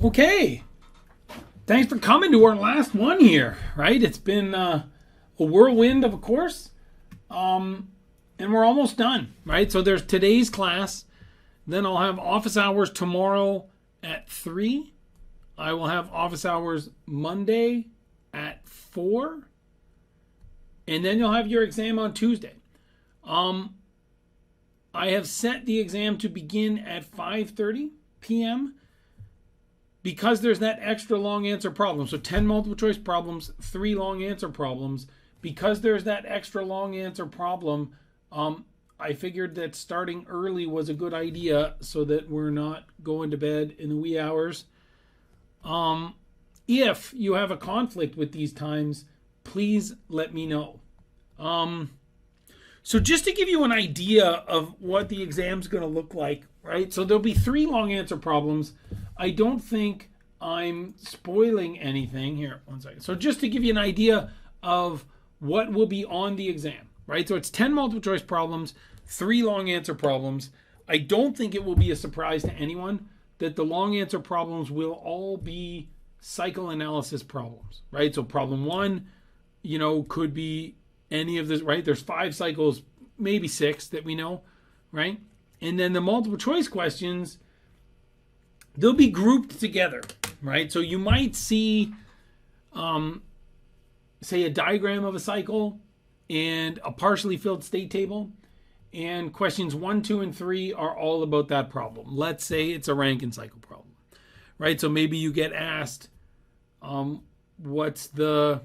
Okay, thanks for coming to our last one here, right? It's been a whirlwind of a course, and we're almost done, right? So there's today's class, then I'll have office hours tomorrow at 3. I will have office hours Monday at 4, and then you'll have your exam on Tuesday. I have set the exam to begin at 5:30 p.m. because there's that extra long answer problem. So 10 multiple choice problems, 3 long answer problems. Because there's that extra long answer problem, I figured that starting early was a good idea so that we're not going to bed in the wee hours. If you have a conflict with these times, please let me know. So just to give you an idea of what the exam's going to look like, right? So there'll be 3 long answer problems. I don't think I'm spoiling anything. Here, one second. So just to give you an idea of what will be on the exam, right? So it's 10 multiple choice problems, 3 long answer problems. I don't think it will be a surprise to anyone that the long answer problems will all be cycle analysis problems, right? So problem 1, could be any of this, right? There's 5 cycles, maybe 6 that we know, right? And then the multiple choice questions, they'll be grouped together, right? So you might see, say, a diagram of a cycle and a partially filled state table. And questions 1, 2, and 3 are all about that problem. Let's say it's a Rankine cycle problem, right? So maybe you get asked, what's the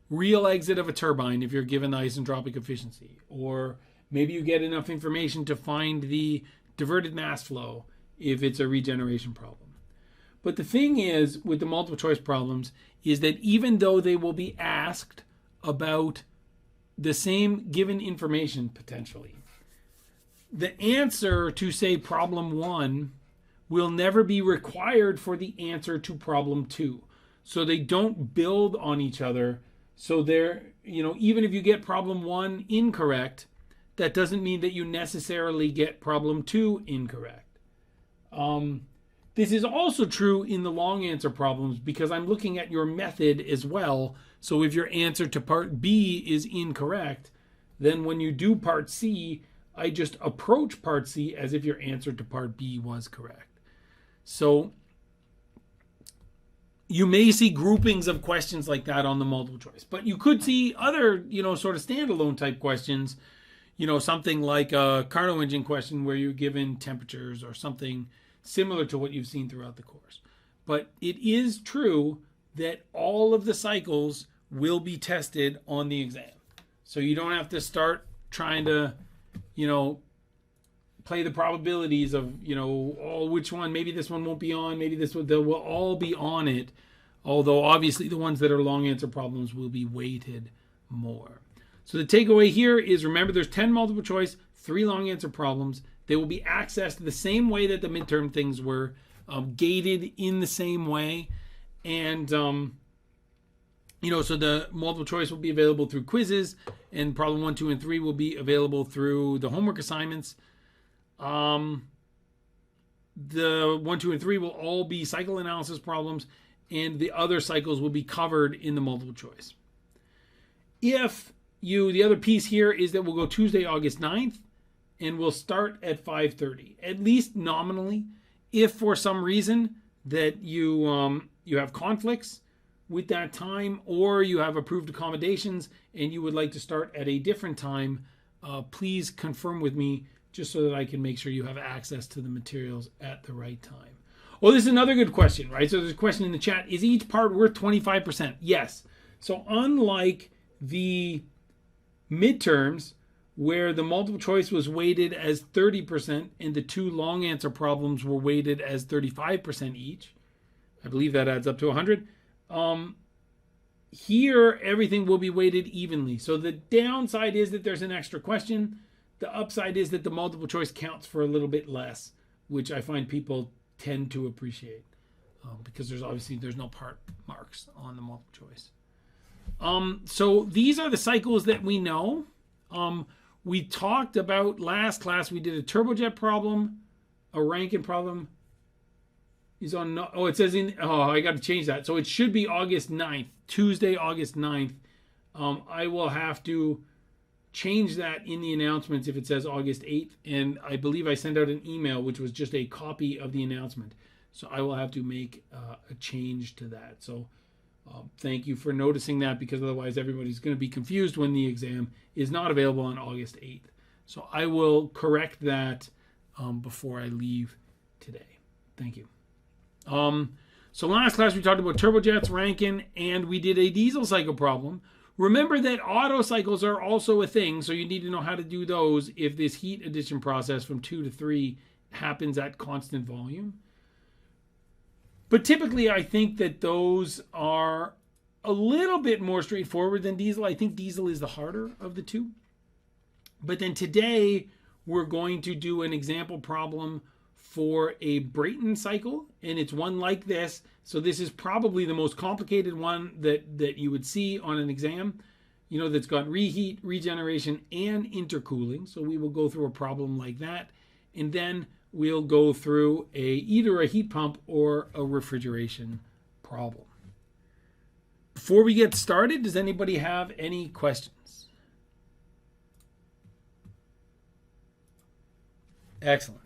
real exit of a turbine if you're given the isentropic efficiency? Or maybe you get enough information to find the diverted mass flow if it's a regeneration problem. But the thing is with the multiple choice problems is that even though they will be asked about the same given information potentially, the answer to, say, problem 1 will never be required for the answer to problem 2. So they don't build on each other. So they're, even if you get problem 1 incorrect, that doesn't mean that you necessarily get problem 2 incorrect. This is also true in the long answer problems because I'm looking at your method as well. So if your answer to part B is incorrect, then when you do part C, I just approach part C as if your answer to part B was correct. So you may see groupings of questions like that on the multiple choice, but you could see other, sort of standalone type questions, something like a Carnot engine question where you're given temperatures or something similar to what you've seen throughout the course. But it is true that all of the cycles will be tested on the exam. So you don't have to start trying to, play the probabilities of, which one, maybe this one won't be on, maybe this one, they will all be on it. Although obviously the ones that are long answer problems will be weighted more. So the takeaway here is, remember, there's 10 multiple choice, 3 long answer problems. They will be accessed the same way that the midterm things were, gated in the same way. And, so the multiple choice will be available through quizzes, and problem 1, 2, and 3 will be available through the homework assignments. The 1, 2, and 3 will all be cycle analysis problems, and the other cycles will be covered in the multiple choice. The other piece here is that we'll go Tuesday, August 9th, and we'll start at 5:30, at least nominally. If for some reason that you have conflicts with that time, or you have approved accommodations and you would like to start at a different time, please confirm with me just so that I can make sure you have access to the materials at the right time. Oh, this is another good question, right? So there's a question in the chat. Is each part worth 25%? Yes. So unlike the midterms, where the multiple choice was weighted as 30% and the 2 long answer problems were weighted as 35% each, I believe that adds up to 100. Here, everything will be weighted evenly. So the downside is that there's an extra question. The upside is that the multiple choice counts for a little bit less, which I find people tend to appreciate because there's no part marks on the multiple choice. So these are the cycles that we know. We talked about last class, we did a turbojet problem, a Rankine problem, is on, oh, it says I got to change that. So it should be August 9th, Tuesday, August 9th. I will have to change that in the announcements if it says August 8th. And I believe I sent out an email, which was just a copy of the announcement. So I will have to make a change to that. So thank you for noticing that, because otherwise everybody's going to be confused when the exam is not available on August 8th. So I will correct that before I leave today. Thank you. So last class we talked about turbojets, Rankine, and we did a diesel cycle problem. Remember that Otto cycles are also a thing, so you need to know how to do those if this heat addition process from 2 to 3 happens at constant volume. But typically I think that those are a little bit more straightforward than diesel. I think diesel is the harder of the two. But then today we're going to do an example problem for a Brayton cycle, and it's one like this. So this is probably the most complicated one that you would see on an exam, you know, that's got reheat, regeneration, and intercooling. So we will go through a problem like that, and then we'll go through either a heat pump or a refrigeration problem. Before we get started, does anybody have any questions? Excellent.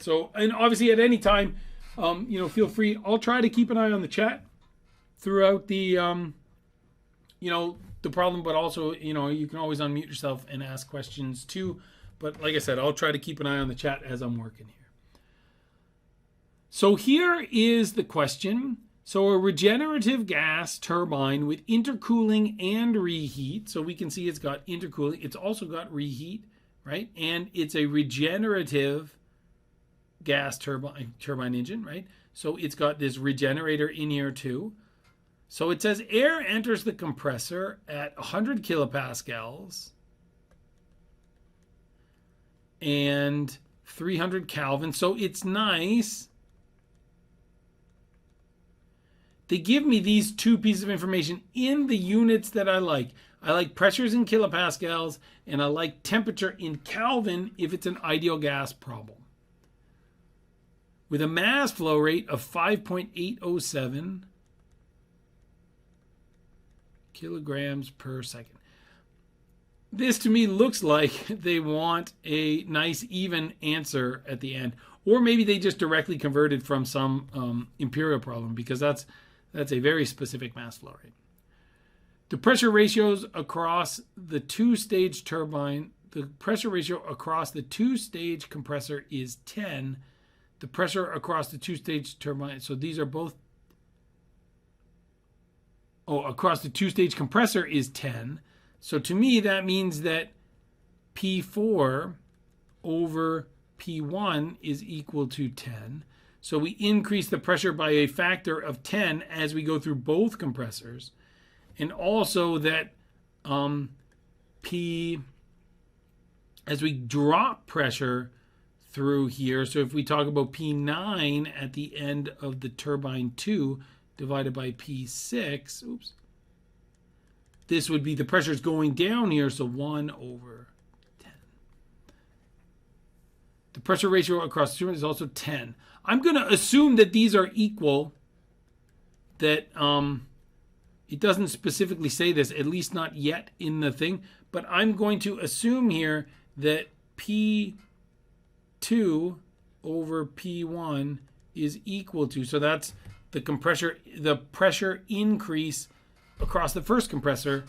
So, and obviously at any time, feel free. I'll try to keep an eye on the chat throughout the, the problem, but also, you can always unmute yourself and ask questions too. But like I said, I'll try to keep an eye on the chat as I'm working here. So here is the question. So a regenerative gas turbine with intercooling and reheat. So we can see it's got intercooling. It's also got reheat, right? And it's a regenerative gas turbine engine, right? So it's got this regenerator in here too. So it says air enters the compressor at 100 kilopascals and 300 Kelvin. So it's nice. They give me these two pieces of information in the units that I like. I like pressures in kilopascals, and I like temperature in Kelvin if it's an ideal gas problem. With a mass flow rate of 5.807 kilograms per second. This to me looks like they want a nice even answer at the end. Or maybe they just directly converted from some imperial problem, because that's a very specific mass flow rate. The pressure ratios across the two-stage turbine, the pressure ratio across the two-stage compressor is 10. The pressure across the two-stage turbine, so these are both, across the two-stage compressor is 10. So to me, that means that P4 over P1 is equal to 10. So we increase the pressure by a factor of 10 as we go through both compressors. And also that as we drop pressure through here, so if we talk about P9 at the end of the turbine 2 divided by P6, this would be the pressure's going down here, so 1 over 10. The pressure ratio across the turbine is also 10. I'm going to assume that these are equal, that it doesn't specifically say this, at least not yet in the thing, but I'm going to assume here that P2 over P1 is equal to, so that's the pressure increase across the first compressor.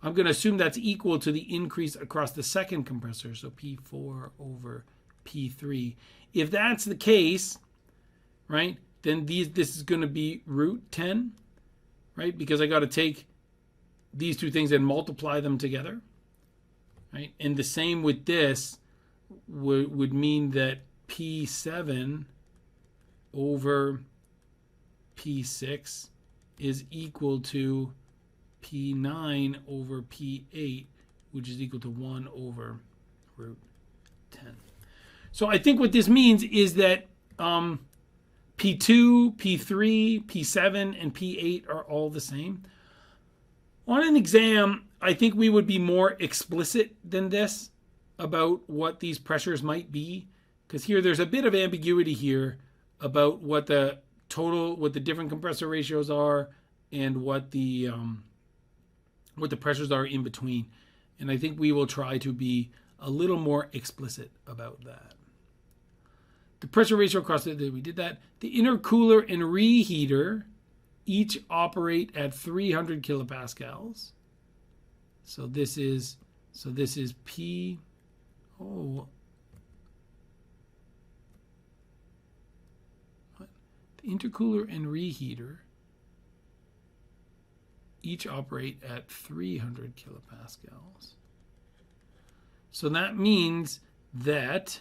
I'm going to assume that's equal to the increase across the second compressor, so P4 over P3. If that's the case, right, then this is going to be root 10, right, because I got to take these two things and multiply them together, right? And the same with this would mean that P7 over P6 is equal to P9 over P8, which is equal to 1 over root 10. So I think what this means is that P2, P3, P7, and P8 are all the same. On an exam, I think we would be more explicit than this about what these pressures might be, because here there's a bit of ambiguity here about what the different compressor ratios are and what the pressures are in between. And I think we will try to be a little more explicit about that. The pressure ratio across we did that. The intercooler and reheater each operate at 300 kilopascals. So this is P. Oh. What? The intercooler and reheater each operate at 300 kilopascals. So that means that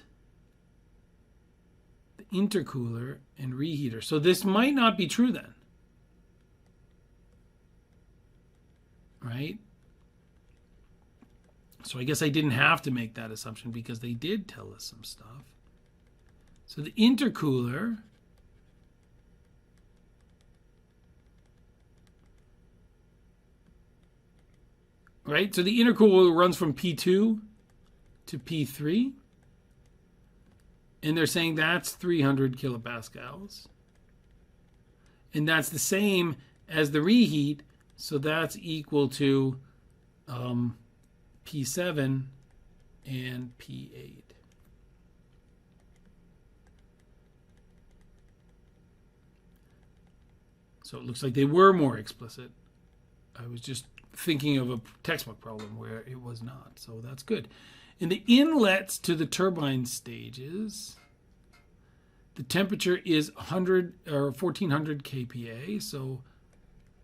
the intercooler and reheater. So this might not be true then. Right? So I guess I didn't have to make that assumption because they did tell us some stuff. So the intercooler right? So the intercooler runs from P2 to P3. And they're saying that's 300 kilopascals. And that's the same as the reheat. So that's equal to P7 and P8. So it looks like they were more explicit. I was just thinking of a textbook problem where it was not. So that's good. In the inlets to the turbine stages, the temperature is 100 or 1400 kPa. So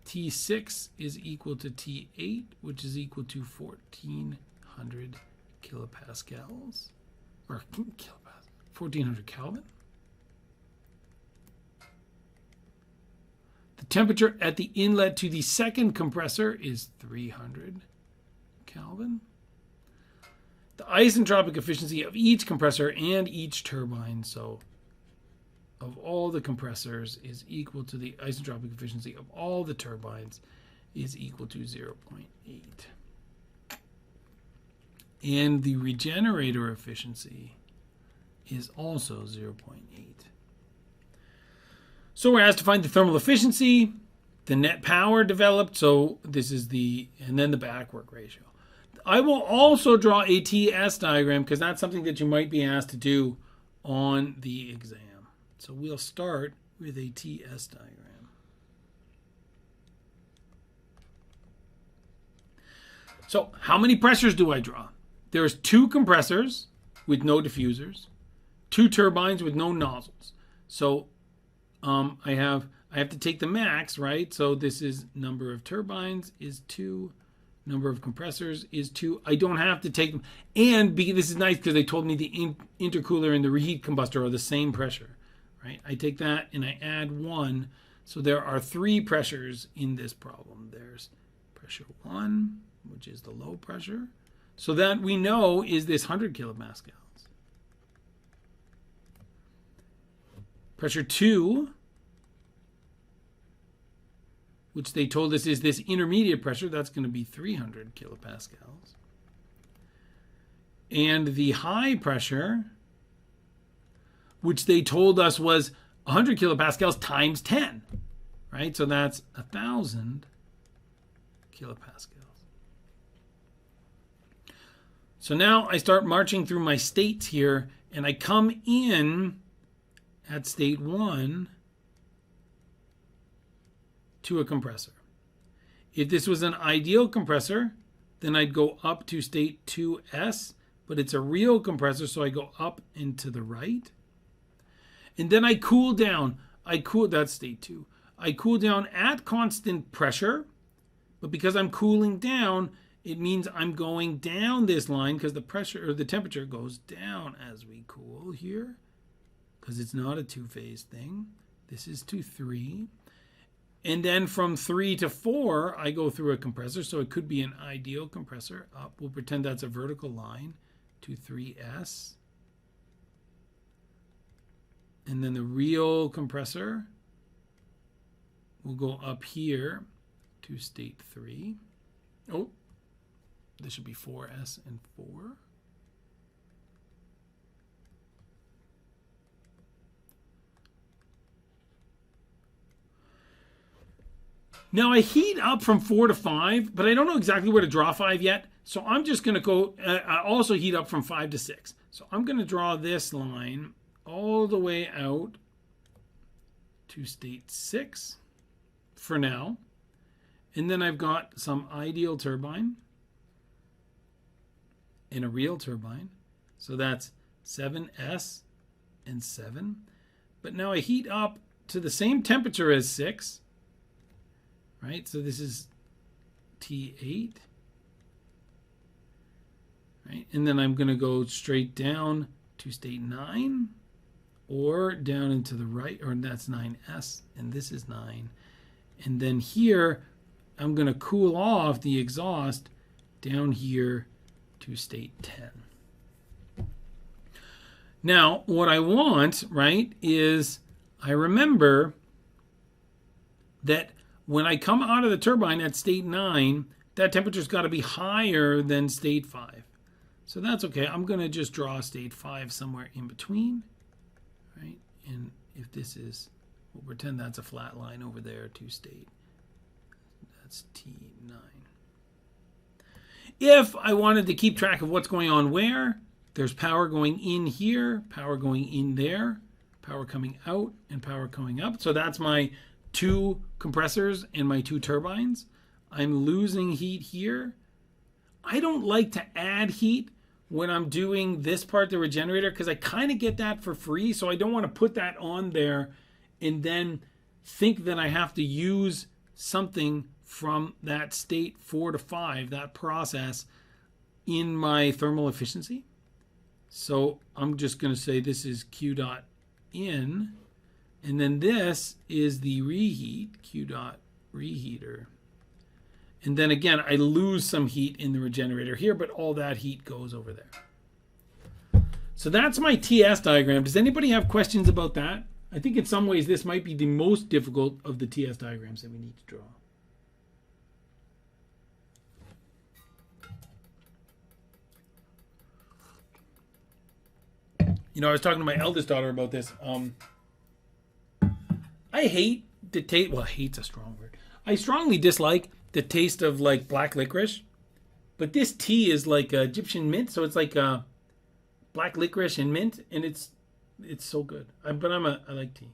T6 is equal to T8, which is equal to 1400 kilopascals, or 1400 Kelvin. The temperature at the inlet to the second compressor is 300 Kelvin. The isentropic efficiency of each compressor and each turbine, so of all the compressors, is equal to the isentropic efficiency of all the turbines is equal to 0.8. And the regenerator efficiency is also 0.8. So we're asked to find the thermal efficiency, the net power developed, so this is and then the backwork ratio. I will also draw a TS diagram because that's something that you might be asked to do on the exam. So we'll start with a TS diagram. So how many pressures do I draw? There's 2 compressors with no diffusers, 2 turbines with no nozzles. So I have to take the max, right? So this is number of turbines is 2, number of compressors is 2. I don't have to take them. And this is nice because they told me the intercooler and the reheat combustor are the same pressure, right? I take that and I add 1. So there are 3 pressures in this problem. There's pressure 1, which is the low pressure. So that we know is this 100 kilopascals. Pressure 2, which they told us is this intermediate pressure, that's going to be 300 kilopascals. And the high pressure, which they told us was 100 kilopascals times 10, right? So that's 1,000 kilopascals. So now I start marching through my states here, and I come in at state 1 to a compressor. If this was an ideal compressor, then I'd go up to state 2S, but it's a real compressor, so I go up and to the right. And then I cool down. That's state 2. I cool down at constant pressure, but because I'm cooling down, it means I'm going down this line because the pressure or the temperature goes down as we cool here, because it's not a 2-phase thing. This is to 3. And then from 3 to 4, I go through a compressor. So it could be an ideal compressor up. We'll pretend that's a vertical line to 3S. And then the real compressor will go up here to state 3. Oh, this should be 4S and 4. Now I heat up from 4 to 5, but I don't know exactly where to draw 5 yet. So I'm just going to go, I also heat up from 5 to 6. So I'm going to draw this line all the way out to state 6 for now. And then I've got some ideal turbine and a real turbine. So that's 7S and 7. But now I heat up to the same temperature as 6. Right? So this is T8. Right? And then I'm going to go straight down to state 9 or down into the right, or that's 9S, and this is 9. And then here, I'm going to cool off the exhaust down here to state 10. Now, what I want, right, is I remember that when I come out of the turbine at state 9, that temperature's got to be higher than state 5. So that's okay. I'm going to just draw state 5 somewhere in between, right? And if this is, we'll pretend that's a flat line over there to state. That's T9. If I wanted to keep track of what's going on where, there's power going in here, power going in there, power coming out, and power coming up. So that's my 2 compressors and my 2 turbines. I'm losing heat here. I don't like to add heat when I'm doing this part, the regenerator, because I kind of get that for free. So I don't want to put that on there and then think that I have to use something from that state 4 to 5, that process, in my thermal efficiency. So I'm just going to say this is Q dot in, and then this is the reheat, Q dot reheater. And then again, I lose some heat in the regenerator here, but all that heat goes over there. So that's my TS diagram. Does anybody have questions about that? I think in some ways this might be the most difficult of the TS diagrams that we need to draw. You know, I was talking to my eldest daughter about this. I hate the taste. Well, hate's a strong word. I strongly dislike the taste of like black licorice, but this tea is like Egyptian mint, so it's like black licorice and mint, and it's so good. I like tea.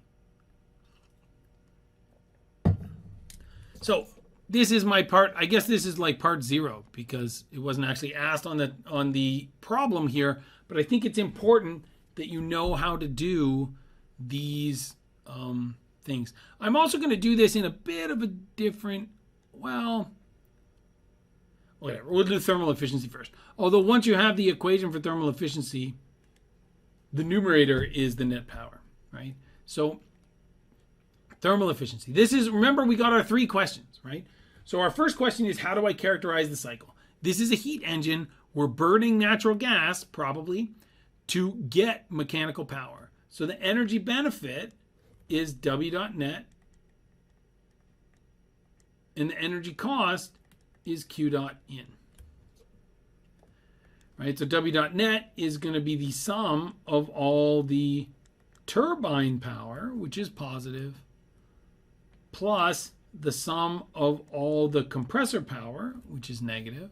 So this is my part. I guess this is like part 0 because it wasn't actually asked on the problem here, but I think it's important that you know how to do these things. I'm also going to do this in a bit of a different, well, whatever. We'll do thermal efficiency first. Although once you have the equation for thermal efficiency, the numerator is the net power, right? So thermal efficiency. This is, remember, we got our 3 questions, right? So our first question is, how do I characterize the cycle? This is a heat engine. We're burning natural gas, probably, to get mechanical power. So the energy benefit is W dot net, and the energy cost is Q dot in. Right? So W dot net is going to be the sum of all the turbine power, which is positive, plus the sum of all the compressor power, which is negative,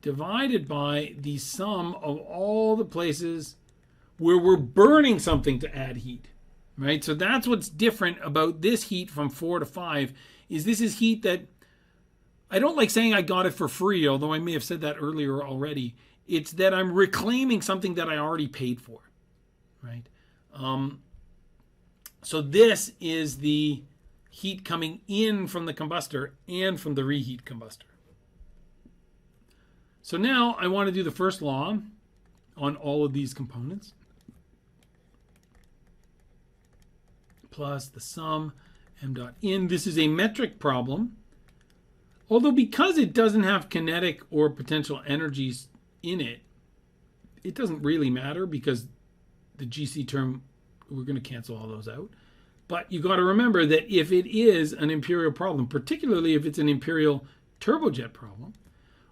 divided by the sum of all the places where we're burning something to add heat, right? So that's what's different about this heat from 4 to 5, is this is heat that, I don't like saying I got it for free, although I may have said that earlier already. It's that I'm reclaiming something that I already paid for, right? So this is the heat coming in from the combustor and from the reheat combustor. So now I want to do the first law on all of these components. Plus the sum m dot in. This is a metric problem. Although because it doesn't have kinetic or potential energies in it, it doesn't really matter because the GC term, we're going to cancel all those out. But you got to remember that if it is an imperial problem, particularly if it's an imperial turbojet problem,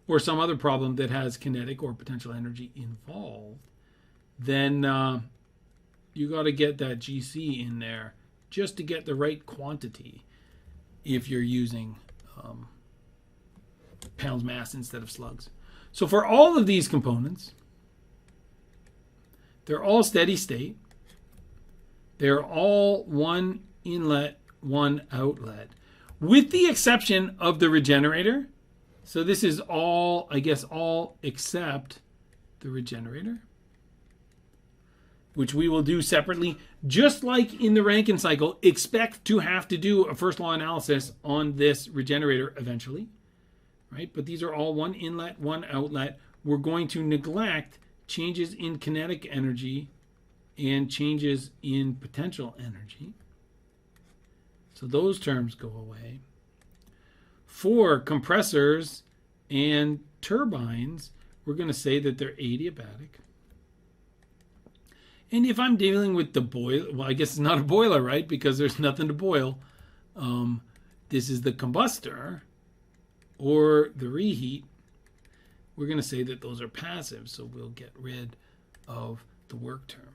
or some other problem that has kinetic or potential energy involved, then you got to get that GC in there just to get the right quantity. if you're using pounds mass instead of slugs. So for all of these components, they're all steady state. They're all one inlet, one outlet, with the exception of the regenerator. So this is all, I guess, all except the regenerator, which we will do separately. Just like in the Rankine cycle, expect to have to do a first law analysis on this regenerator eventually, right? But these are all one inlet, one outlet. We're going to neglect changes in kinetic energy and changes in potential energy. So those terms go away. For compressors and turbines, we're going to say that they're adiabatic. And if I'm dealing with the boiler, well, I guess it's not a boiler, right? Because there's nothing to boil. This is the combustor or the reheat. We're going to say that those are passive, so we'll get rid of the work term.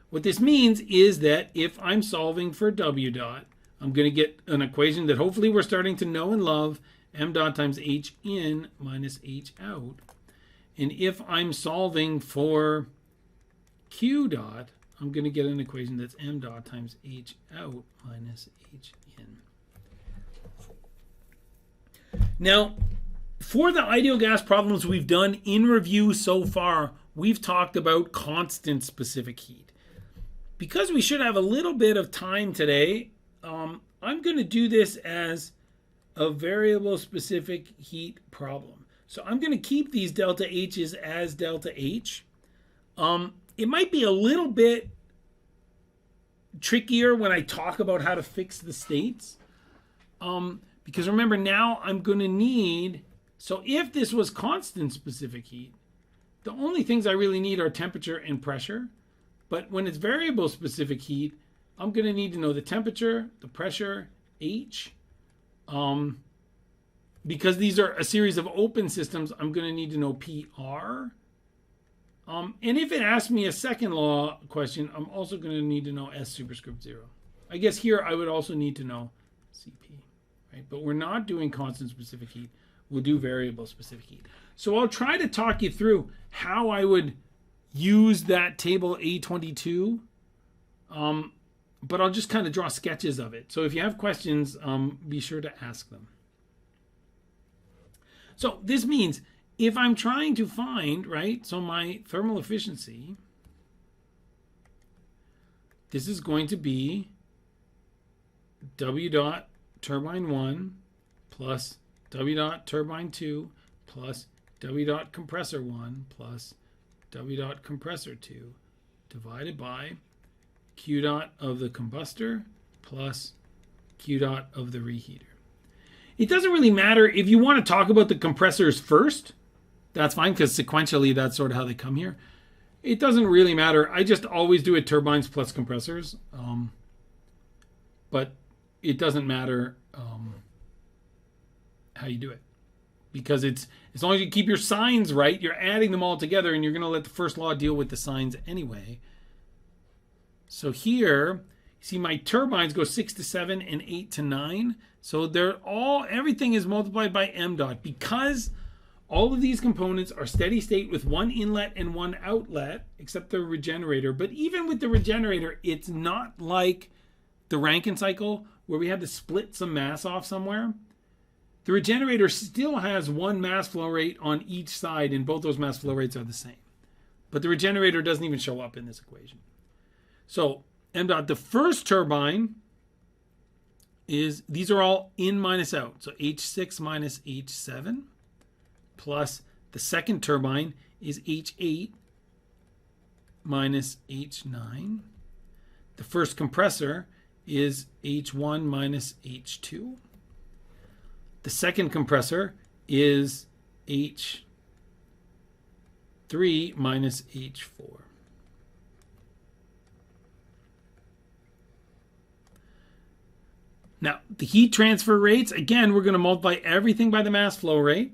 What this means is that if I'm solving for W dot, I'm going to get an equation that hopefully we're starting to know and love, m dot times h in minus h out. And if I'm solving for Q dot, I'm going to get an equation that's m dot times h out minus h in. Now, for the ideal gas problems we've done in review so far, we've talked about constant specific heat. Because we should have a little bit of time today, I'm going to do this as a variable specific heat problem. So I'm going to keep these delta H's as delta H. It might be a little bit trickier when I talk about how to fix the states. Because remember, now I'm going to need, so if this was constant specific heat, the only things I really need are temperature and pressure. But when it's variable specific heat, I'm going to need to know the temperature, the pressure, H. Because these are a series of open systems, I'm going to need to know PR. And if it asks me a second law question, I'm also going to need to know S superscript 0. I guess here I would also need to know CP. Right? But we're not doing constant specific heat. We'll do variable specific heat. So I'll try to talk you through how I would use that table A22. But I'll just kind of draw sketches of it. So if you have questions, be sure to ask them. So this means if I'm trying to find, right, so my thermal efficiency, this is going to be W dot turbine 1 plus W dot turbine 2 plus W dot compressor 1 plus W dot compressor 2 divided by Q dot of the combustor plus Q dot of the reheater. It doesn't really matter if you want to talk about the compressors first. That's fine, because sequentially that's sort of how they come here. It doesn't really matter. I just always do it turbines plus compressors. But it doesn't matter how you do it. Because it's, as long as you keep your signs right, you're adding them all together, and you're going to let the first law deal with the signs anyway. So here, you see my turbines go 6 to 7 and 8 to 9. So they're all, everything is multiplied by m dot. Because all of these components are steady state with one inlet and one outlet, except the regenerator. But even with the regenerator, it's not like the Rankine cycle where we had to split some mass off somewhere. The regenerator still has one mass flow rate on each side, and both those mass flow rates are the same. But the regenerator doesn't even show up in this equation. So m dot, the first turbine is, these are all in minus out. So H6 minus H7 plus the second turbine is H8 minus H9. The first compressor is H1 minus H2. The second compressor is H3 minus H4. Now, the heat transfer rates, again, we're going to multiply everything by the mass flow rate.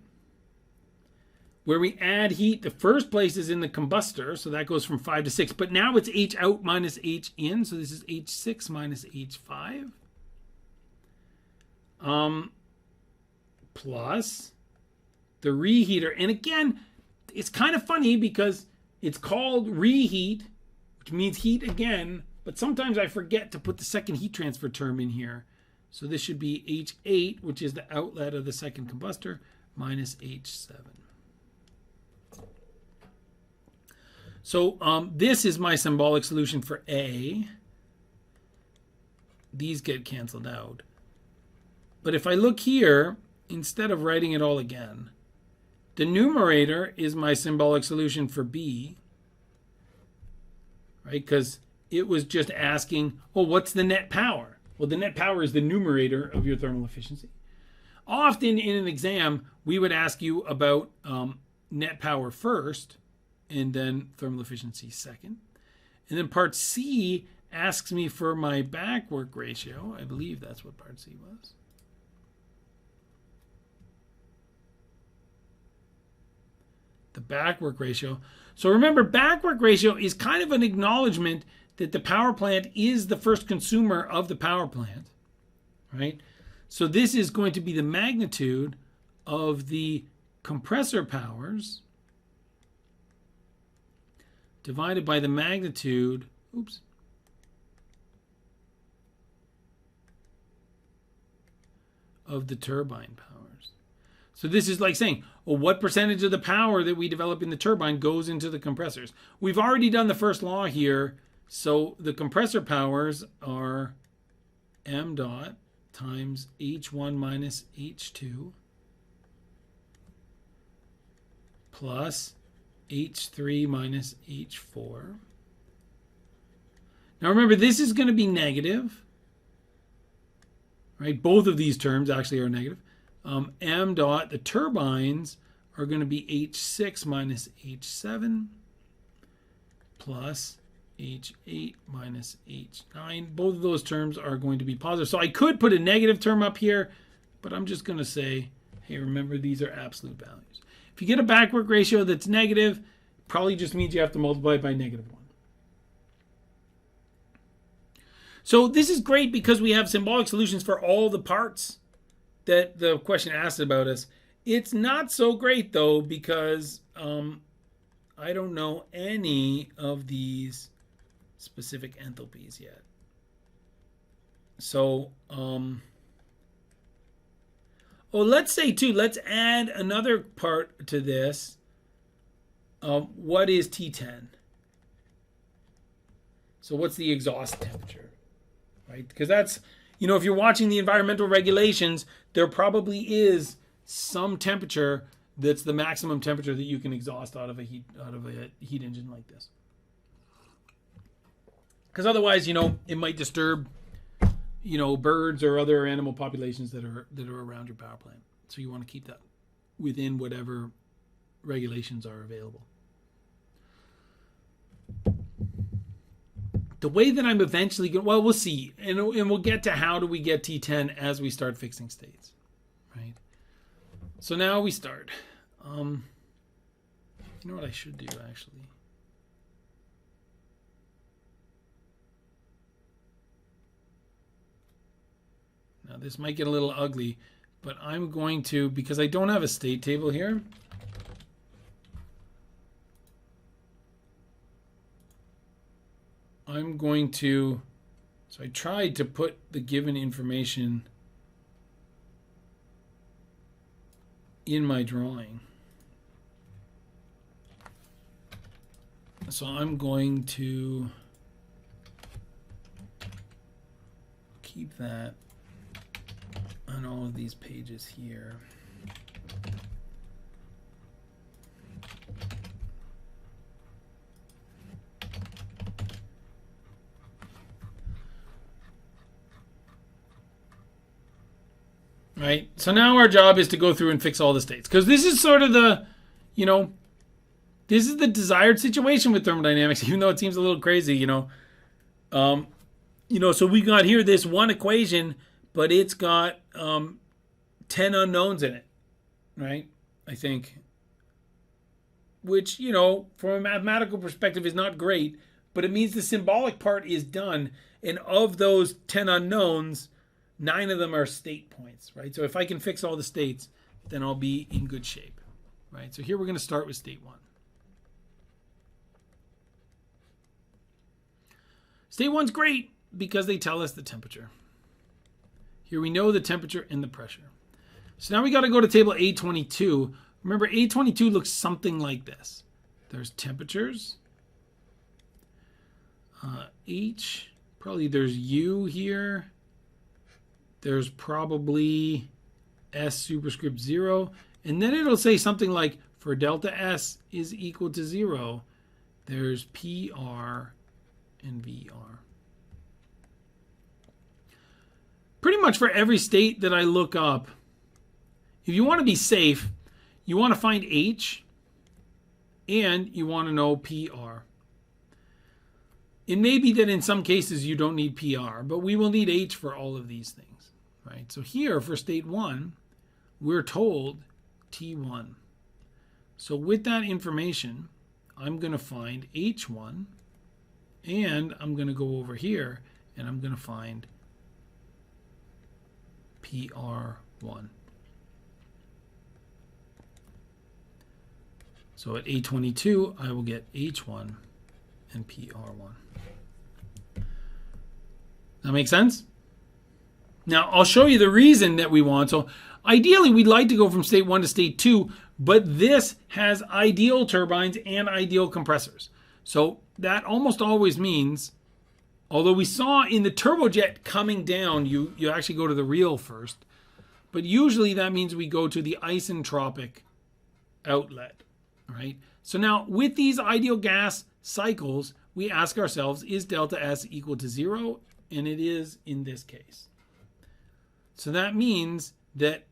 Where we add heat, the first place is in the combustor, so that goes from 5 to 6. But now it's H out minus H in, so this is H6 minus H5. plus the reheater. And again, it's kind of funny because it's called reheat, which means heat again, but sometimes I forget to put the second heat transfer term in here. So this should be H8, which is the outlet of the second combustor, minus H7. So this is my symbolic solution for A. These get canceled out. But if I look here, instead of writing it all again, the numerator is my symbolic solution for B, right? Because it was just asking, oh, what's the net power? Well, the net power is the numerator of your thermal efficiency. Often in an exam, we would ask you about net power first, and then thermal efficiency second. And then part C asks me for my back work ratio. I believe that's what part C was. The back work ratio. So remember, back work ratio is kind of an acknowledgement that the power plant is the first consumer of the power plant, right? So this is going to be the magnitude of the compressor powers divided by the magnitude, of the turbine powers. So this is like saying, well, what percentage of the power that we develop in the turbine goes into the compressors? We've already done the first law here. So the compressor powers are m dot times H1 minus H2 plus H3 minus H4. Now remember, this is going to be negative, right? Both of these terms actually are negative. M dot, the turbines are going to be H6 minus H7 plus H8 minus H9. Both of those terms are going to be positive. So I could put a negative term up here, but I'm just going to say, hey, remember, these are absolute values. If you get a back work ratio that's negative, probably just means you have to multiply by -1. So this is great because we have symbolic solutions for all the parts that the question asked about us. It's not so great, though, because I don't know any of these specific enthalpies yet. So, let's say, too, let's add another part to this. What is T10? So what's the exhaust temperature, right? Because that's, if you're watching the environmental regulations, there probably is some temperature that's the maximum temperature that you can exhaust out of a heat engine like this. Because otherwise, it might disturb, birds or other animal populations that are around your power plant. So you want to keep that within whatever regulations are available. The way that I'm eventually going, we'll see, and we'll get to how do we get T10 as we start fixing states, right? So now we start. You know what I should do, actually? Now this might get a little ugly, but I'm going to, because I don't have a state table here, I'm going to, so I tried to put the given information in my drawing. So I'm going to keep that on all of these pages here. Right, so now our job is to go through and fix all the states, because this is sort of the, this is the desired situation with thermodynamics, even though it seems a little crazy, so we got here this one equation, but it's got 10 unknowns in it, right? I think, which, from a mathematical perspective is not great, but it means the symbolic part is done, and of those 10 unknowns, 9 of them are state points, right? So if I can fix all the states, then I'll be in good shape, right? So here we're going to start with state 1. State 1's great because they tell us the temperature. Here we know the temperature and the pressure. So now we got to go to table A22. Remember, A22 looks something like this. There's temperatures. H, probably there's U here. There's probably S superscript 0. And then it'll say something like, for delta S is equal to 0, there's PR and VR. Pretty much for every state that I look up, if you want to be safe, you want to find H and you want to know PR. It may be that in some cases you don't need PR, but we will need H for all of these things, right? So here for state 1, we're told T1. So with that information, I'm going to find H1, and I'm going to go over here and I'm going to find PR1. So at A22, I will get H1 and PR1. That make sense? Now, I'll show you the reason that we want. So ideally, we'd like to go from state 1 to state 2, but this has ideal turbines and ideal compressors. So that almost always means, although we saw in the turbojet coming down, you actually go to the reel first, but usually that means we go to the isentropic outlet, right? So now with these ideal gas cycles, we ask ourselves, is delta S equal to 0? And it is in this case. So that means that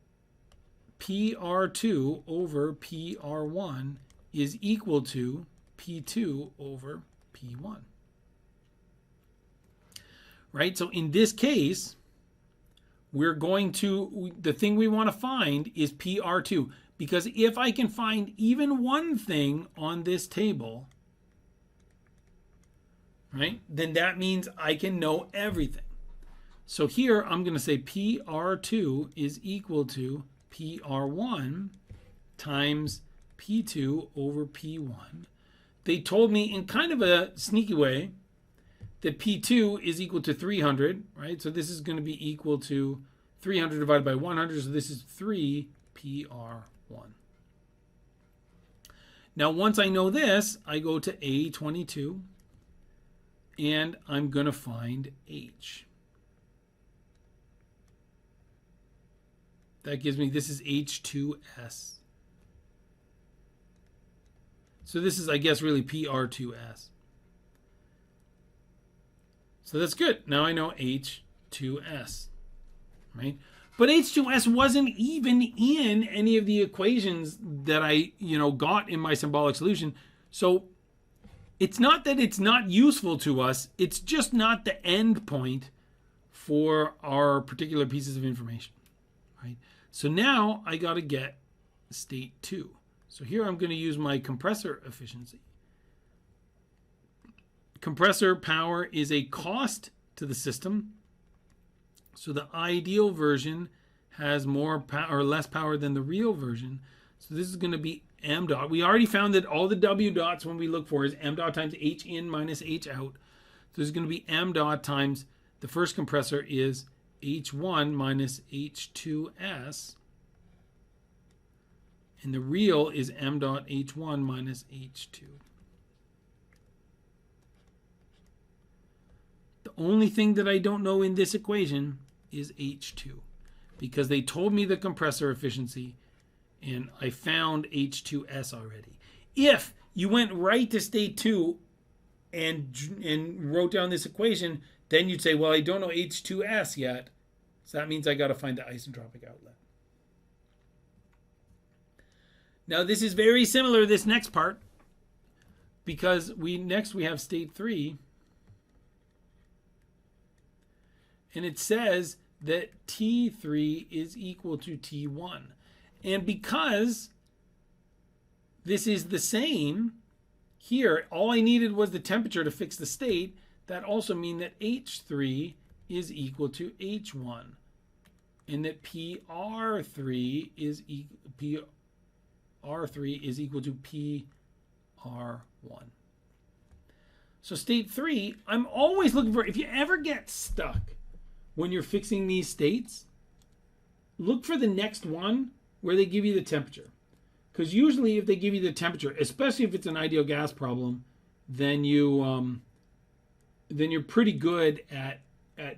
PR2 over PR1 is equal to P2 over P1. Right? So in this case, we're going to, the thing we want to find is PR2. Because if I can find even one thing on this table, right, then that means I can know everything. So here I'm going to say PR2 is equal to PR1 times P2 over P1. They told me in kind of a sneaky way that P2 is equal to 300, right? So this is going to be equal to 300 divided by 100, so this is 3 PR1. Now once I know this, I go to A22 and I'm going to find H. That gives me, this is H2S. So this is, I guess, really PR2S. So that's good. Now I know H2S, right? But H2S wasn't even in any of the equations that I, got in my symbolic solution. So it's not that it's not useful to us. It's just not the end point for our particular pieces of information, right? So now I got to get state 2. So here I'm going to use my compressor efficiency. Compressor power is a cost to the system. So the ideal version has more power or less power than the real version. So this is going to be m dot. We already found that all the w dots when we look for is m dot times h in minus h out. So this is going to be m dot times the first compressor is h1 minus h2s. And the real is m dot h1 minus h2. The only thing that I don't know in this equation is H2 because they told me the compressor efficiency and I found H2S already. If you went right to state 2 and wrote down this equation, then you'd say, well, I don't know H2S yet, so that means I got to find the isentropic outlet. Now this is very similar, this next part, because next we have state 3. And it says that T3 is equal to T1. And because this is the same, here, all I needed was the temperature to fix the state. That also means that H3 is equal to H1 and that PR3 is equal to PR1. So state 3, I'm always looking for, if you ever get stuck when you're fixing these states, look for the next one where they give you the temperature. Because usually if they give you the temperature, especially if it's an ideal gas problem, then you're pretty good at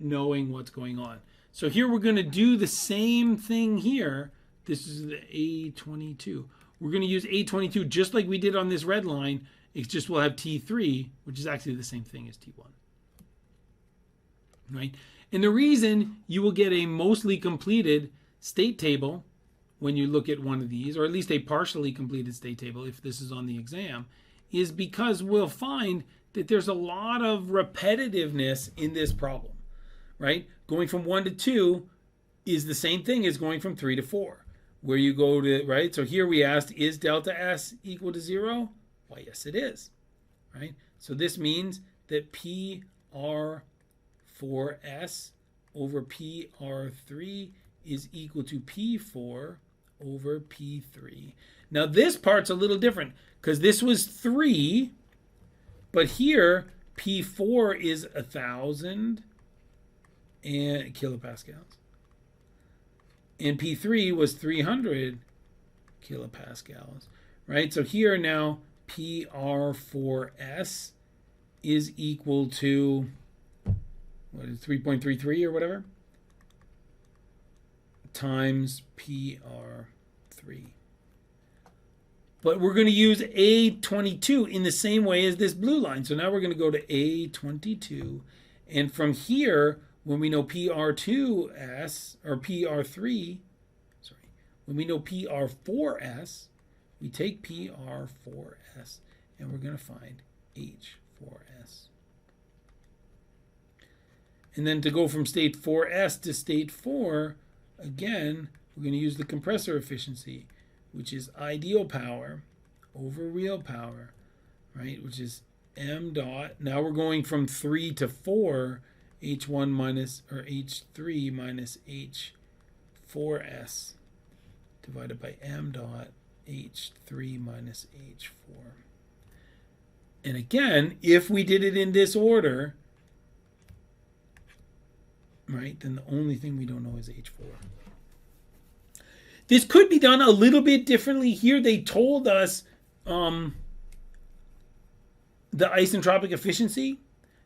knowing what's going on. So here we're going to do the same thing here. This is the A22. We're going to use A22 just like we did on this red line. It's just we'll have T3, which is actually the same thing as T1. Right? And the reason you will get a mostly completed state table when you look at one of these, or at least a partially completed state table if this is on the exam, is because we'll find that there's a lot of repetitiveness in this problem, right? Going from 1 to 2 is the same thing as going from 3 to 4, where you go to, right? So here we asked, is delta S equal to 0? Why, yes, it is, right? So this means that PR4S over PR3 is equal to P4 over P3. Now this part's a little different because this was 3, but here P4 is 1,000 and kilopascals, and P3 was 300 kilopascals, right? So here now PR4S is equal to, what is 3.33 or whatever, times PR3. But we're going to use A22 in the same way as this blue line. So now we're going to go to A22. And from here, when we know PR2S, or PR3, sorry, when we know PR4S, we take PR4S and we're going to find H4S. And then to go from state 4S to state 4, again, we're going to use the compressor efficiency, which is ideal power over real power, right? Which is m dot. Now we're going from 3 to 4, H1 minus, or H3 minus H4S divided by m dot H3 minus H4. And again, if we did it in this order, right, then the only thing we don't know is H4. This could be done a little bit differently. Here they told us the isentropic efficiency.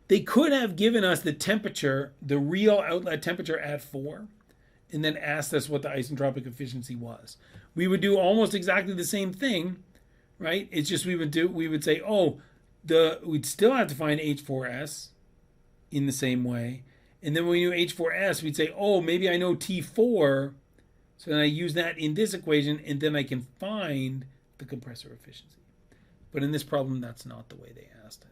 They could have given us the temperature, the real outlet temperature at 4, and then asked us what the isentropic efficiency was. We would do almost exactly the same thing, right? It's just we would say, oh, we'd still have to find H4S in the same way. And then when we knew H4S, we'd say, oh, maybe I know T4. So then I use that in this equation, and then I can find the compressor efficiency. But in this problem, that's not the way they asked it.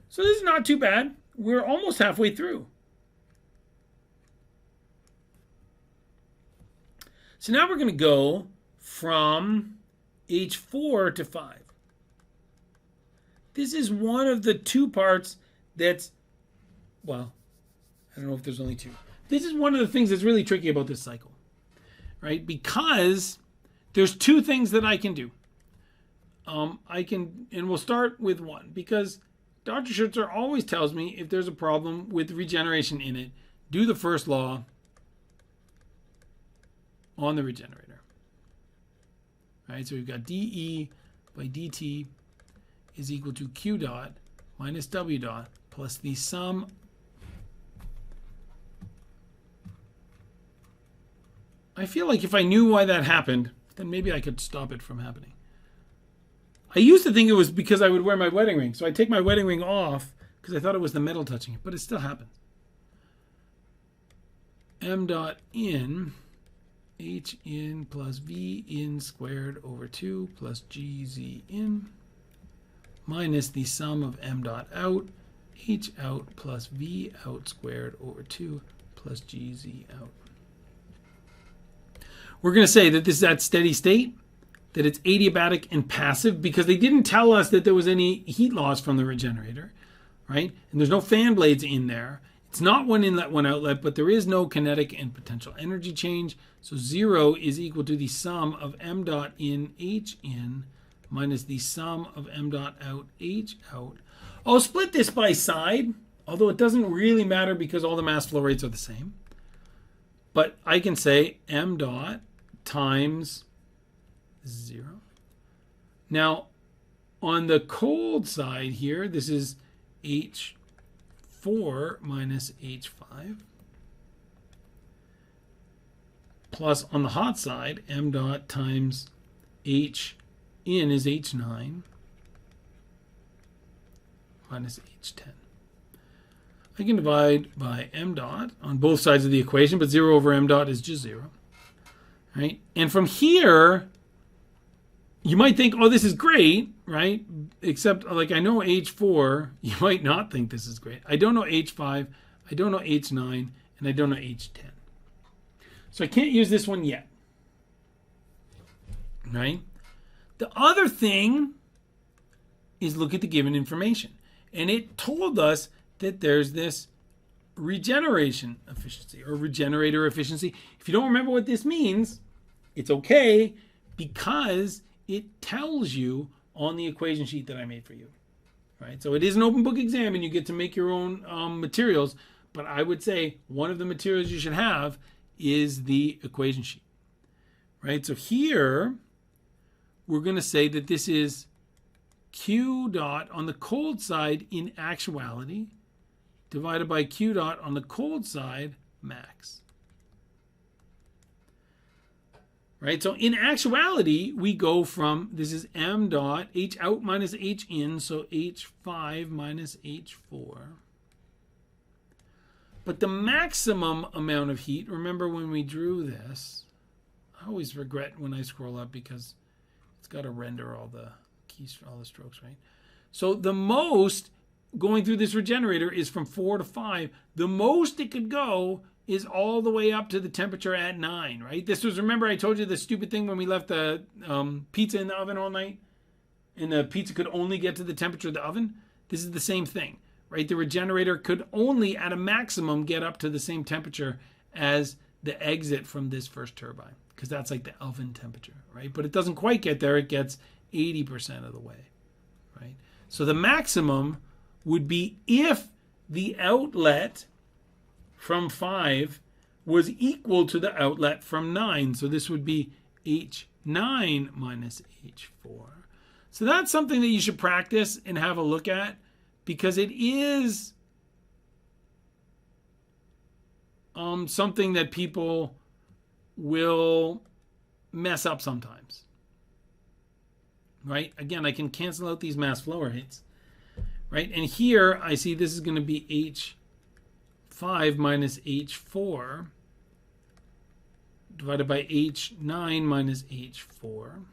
So this is not too bad. We're almost halfway through. So now we're going to go from H4 to 5. This is one of the two parts that's, well, I don't know if there's only two. This is one of the things that's really tricky about this cycle, right? Because there's two things that I can do. And we'll start with one, because Dr. Schutzer always tells me if there's a problem with regeneration in it, do the first law on the regenerator. Right? So we've got dE by dt is equal to Q dot minus W dot plus the sum I feel like if I knew why that happened, then maybe I could stop it from happening. I used to think it was because I would wear my wedding ring. So I take my wedding ring off because I thought it was the metal touching it, but it still happens. M dot in, H in plus V in squared over 2 plus GZ in minus the sum of M dot out, H out plus V out squared over 2 plus GZ out. We're going to say that this is at steady state, that it's adiabatic and passive, because they didn't tell us that there was any heat loss from the regenerator, right? And there's no fan blades in there. It's not one inlet, one outlet, but there is no kinetic and potential energy change. So 0 is equal to the sum of m dot in H in minus the sum of m dot out H out. I'll split this by side, although it doesn't really matter because all the mass flow rates are the same. But I can say m dot times 0. Now, on the cold side here, this is H4 minus H5. Plus, on the hot side, m dot times H in is H9 minus H10. I can divide by m dot on both sides of the equation, but 0 over m dot is just 0. Right? And from here, you might think, oh, this is great, right? Except, like, I know H4. You might not think this is great. I don't know H5. I don't know H9. And I don't know H10. So I can't use this one yet. Right? The other thing is look at the given information. And it told us that there's this regeneration efficiency or regenerator efficiency. If you don't remember what this means, it's okay because it tells you on the equation sheet that I made for you. Right? So it is an open book exam and you get to make your own materials. But I would say one of the materials you should have is the equation sheet. Right? So here we're going to say that this is Q dot on the cold side in actuality divided by Q dot on the cold side max. Right? So in actuality, we go from, this is m dot, H out minus H in, so H5 minus H4. But the maximum amount of heat, remember when we drew this, I always regret when I scroll up because it's got to render all the keys, all the strokes, right? So the most going through this regenerator is from 4 to 5. The most it could go is all the way up to the temperature at 9, right? This was, remember I told you the stupid thing when we left the pizza in the oven all night and the pizza could only get to the temperature of the oven? This is the same thing, right? The regenerator could only at a maximum get up to the same temperature as the exit from this first turbine because that's like the oven temperature, right? But it doesn't quite get there. It gets 80% of the way, right? So the maximum would be if the outlet from 5 was equal to the outlet from 9. So this would be H9 minus H4. So that's something that you should practice and have a look at because it is something that people will mess up sometimes. Right? Again, I can cancel out these mass flow rates. Right? And here I see this is going to be H5 minus H4 divided by H9 minus H4.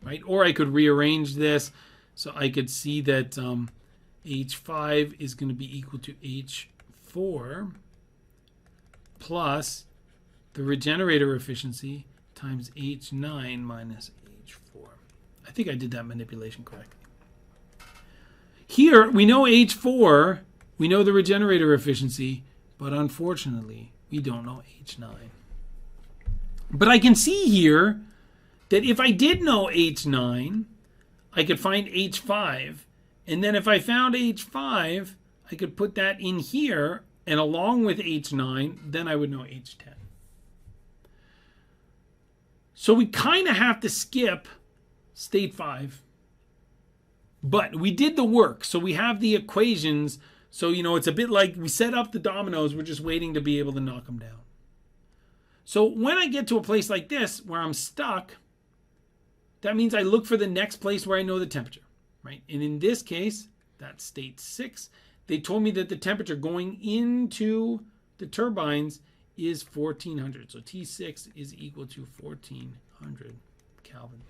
Right? Or I could rearrange this so I could see that H5 is going to be equal to H4 plus the regenerator efficiency times H9 minus H4. I think I did that manipulation correctly. Here, we know H4, we know the regenerator efficiency, but unfortunately, we don't know H9. But I can see here that if I did know H9, I could find H5, and then if I found H5, I could put that in here, and along with H9, then I would know H10. So we kind of have to skip state 5. But we did the work, so we have the equations. So, you know, it's a bit like we set up the dominoes. We're just waiting to be able to knock them down. So when I get to a place like this where I'm stuck, that means I look for the next place where I know the temperature, right? And in this case, that's state 6. They told me that the temperature going into the turbines is 1400. So T6 is equal to 1400 Kelvin.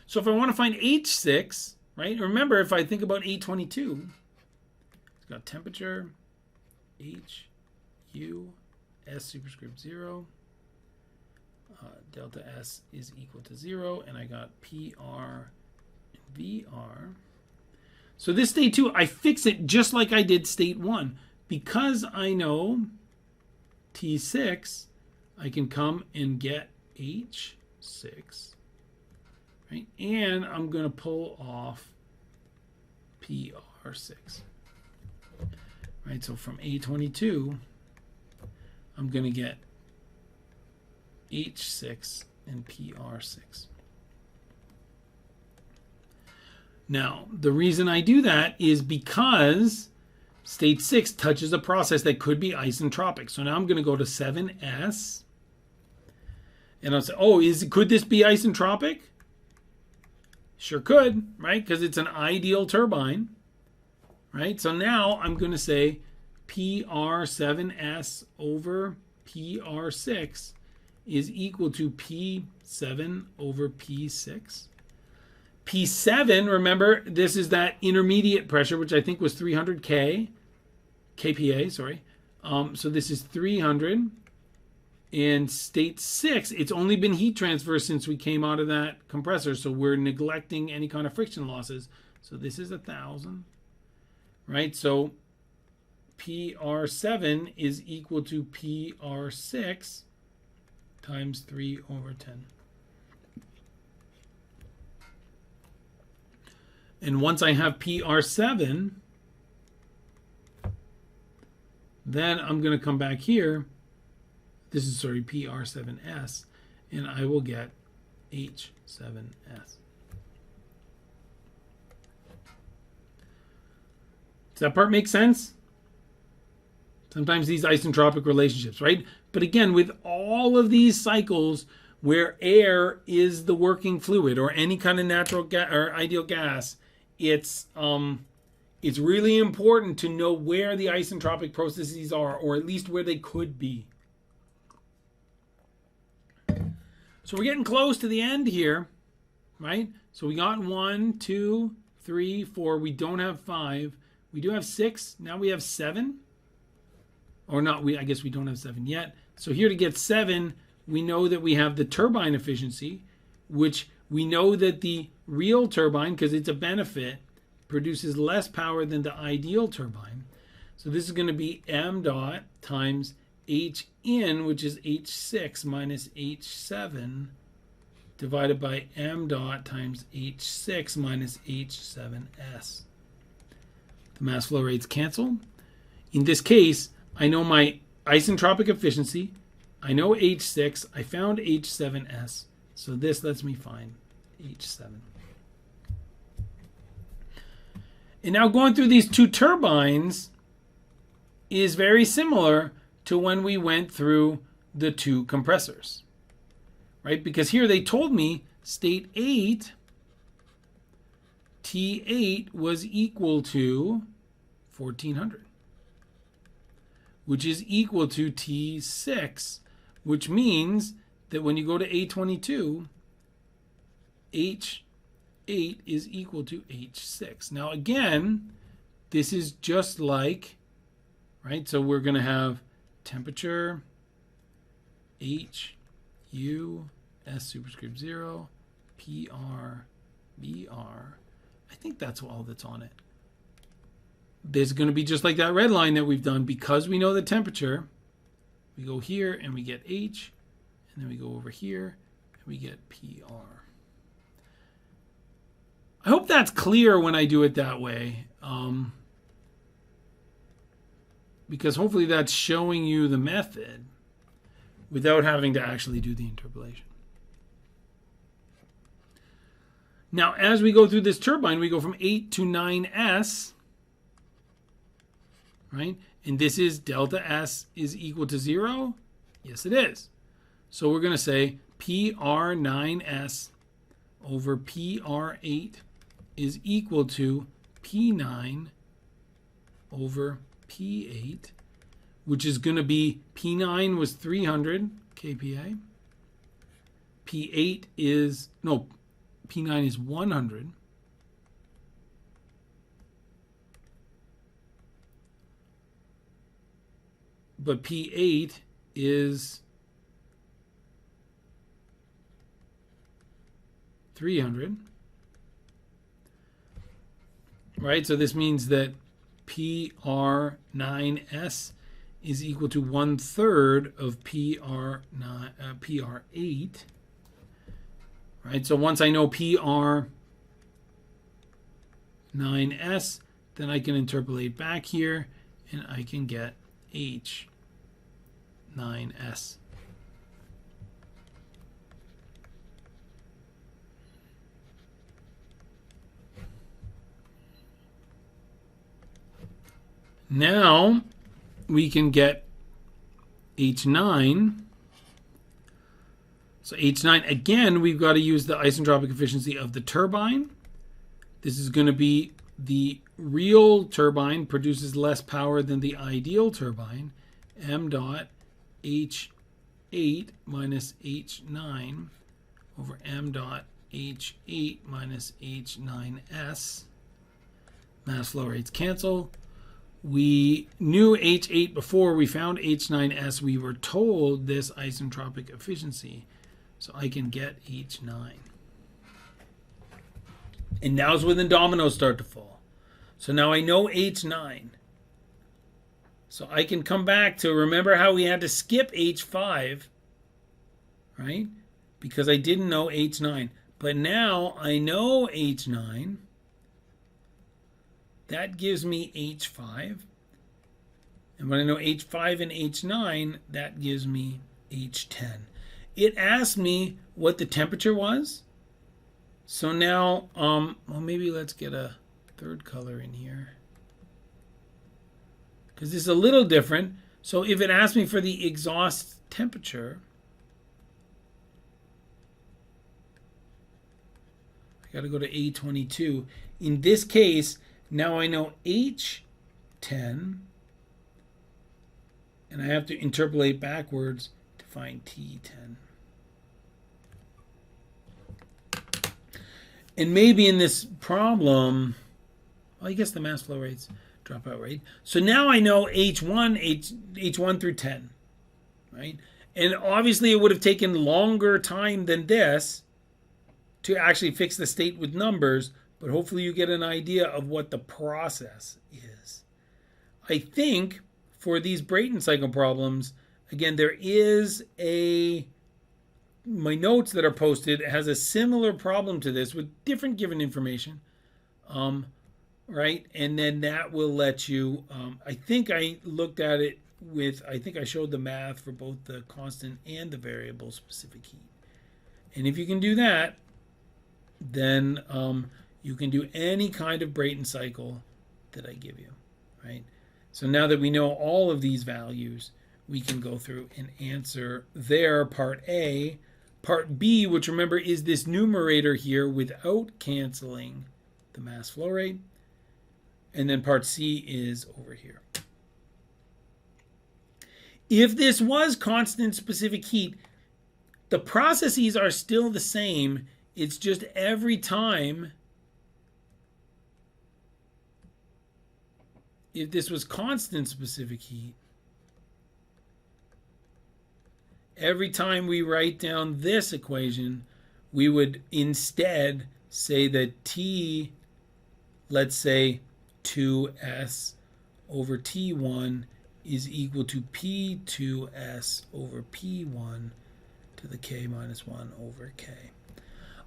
So if I want to find H6, right? Remember, if I think about A22, it's got temperature, H, U, S superscript 0. Delta S is equal to 0. And I got PR and VR. So this state 2, I fix it just like I did state 1. Because I know T6, I can come and get H6, right? And I'm going to pull off PR6, right? So from A22, I'm going to get H6 and PR6. Now, the reason I do that is because state 6 touches a process that could be isentropic. So now I'm going to go to 7s. And I'll say, oh, could this be isentropic? Sure could, right? Because it's an ideal turbine, right? So now I'm going to say PR7s over PR6 is equal to P7 over P6. P7, remember, this is that intermediate pressure, which I think was 300 kPa, sorry. So this is 300. In state 6, it's only been heat transfer since we came out of that compressor, so we're neglecting any kind of friction losses. So this is 1,000, right? So PR7 is equal to PR6 times 3 over 10. And once I have PR7, then I'm going to come back here. This is, sorry, PR7s, and I will get H7s. Does that part make sense? Sometimes these isentropic relationships, right? But again, with all of these cycles where air is the working fluid or any kind of natural gas or ideal gas, it's really important to know where the isentropic processes are, or at least where they could be. So we're getting close to the end here, right? So we got 1, 2, 3, 4. We don't have 5. We do have 6. Now we have 7. Or not, I guess we don't have 7 yet. So here to get 7, we know that we have the turbine efficiency, which we know that the real turbine, because it's a benefit, produces less power than the ideal turbine. So this is going to be m dot times H in, which is H6 minus H7, divided by m dot times H6 minus H7s. The mass flow rates cancel. In this case, I know my isentropic efficiency. I know H6. I found H7s. So this lets me find H7. And now going through these two turbines is very similar to when we went through the two compressors, right? Because here they told me state 8, T8 was equal to 1400, which is equal to T6, which means that when you go to A22, H8 is equal to H6. Now again, this is just like, right? So we're going to have temperature, H, U, S superscript 0, PR, BR. I think that's all that's on it. There's going to be just like that red line that we've done. Because we know the temperature, we go here and we get H, and then we go over here and we get PR. I hope that's clear when I do it that way. Because hopefully that's showing you the method without having to actually do the interpolation. Now, as we go through this turbine, we go from 8 to 9s, right? And this is delta S is equal to 0. Yes, it is. So we're going to say PR9s over PR8 is equal to P9 over P8, which is going to be, P9 was 300 kPa. P8 is, no, P9 is 100. But P8 is 300. right? So this means that PR9S is equal to 1/3 of PR8, right? So once I know PR9S, then I can interpolate back here and I can get H9S. Now we can get H9. So H9, again, we've got to use the isentropic efficiency of the turbine. This is going to be the real turbine produces less power than the ideal turbine. M dot H8 minus H9 over M dot H8 minus H9S. Mass flow rates cancel. We knew H8 before we found H9S. We were told this isentropic efficiency. So I can get H9. And now's when the dominoes start to fall. So now I know H9. So I can come back to, remember how we had to skip H5, right? Because I didn't know H9. But now I know H9. That gives me H5. And when I know H5 and H9, that gives me H10. It asked me what the temperature was. So now, well, maybe let's get a third color in here, because this is a little different. So if it asks me for the exhaust temperature, I got to go to A22. In this case, now I know H10, and I have to interpolate backwards to find T10. And maybe in this problem, well, I guess the mass flow rates drop out, right? So now I know H1 through 10, right? And obviously it would have taken longer time than this to actually fix the state with numbers, but hopefully you get an idea of what the process is. I think for these Brayton cycle problems, again, there is my notes that are posted has a similar problem to this with different given information, right? And then that will let you, I think I looked at it with, I think I showed the math for both the constant and the variable specific heat. And if you can do that, then you can do any kind of Brayton cycle that I give you, right? So now that we know all of these values, we can go through and answer their part A. Part B, which remember is this numerator here without canceling the mass flow rate. And then part C is over here. If this was constant specific heat, the processes are still the same. It's just every time, if this was constant specific heat, every time we write down this equation, we would instead say that T, let's say 2S over T1 is equal to P2S over P1 to the K minus 1 over K.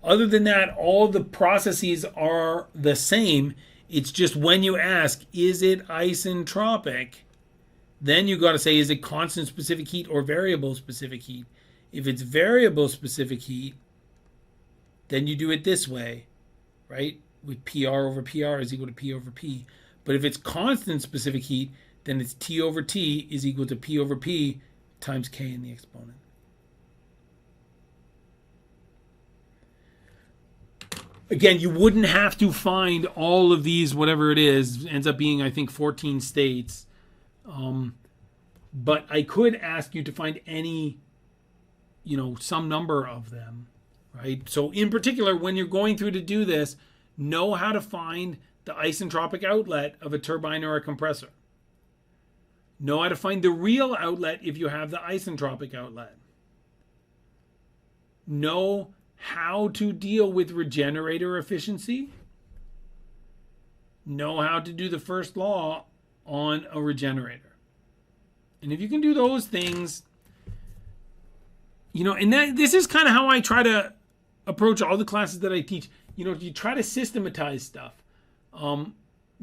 Other than that, all the processes are the same. It's just when you ask, is it isentropic? Then you got to say, is it constant specific heat or variable specific heat? If it's variable specific heat, then you do it this way, right? With PR over PR is equal to P over P. But if it's constant specific heat, then it's T over T is equal to P over P times K in the exponent. Again, you wouldn't have to find all of these, whatever it is, ends up being, I think, 14 states. But I could ask you to find any, some number of them, right? So in particular, when you're going through to do this, know how to find the isentropic outlet of a turbine or a compressor. Know how to find the real outlet if you have the isentropic outlet. Know how to deal with regenerator efficiency. know how to do the first law on a regenerator. And if you can do those things, and this is kind of how I try to approach all the classes that I teach. You try to systematize stuff.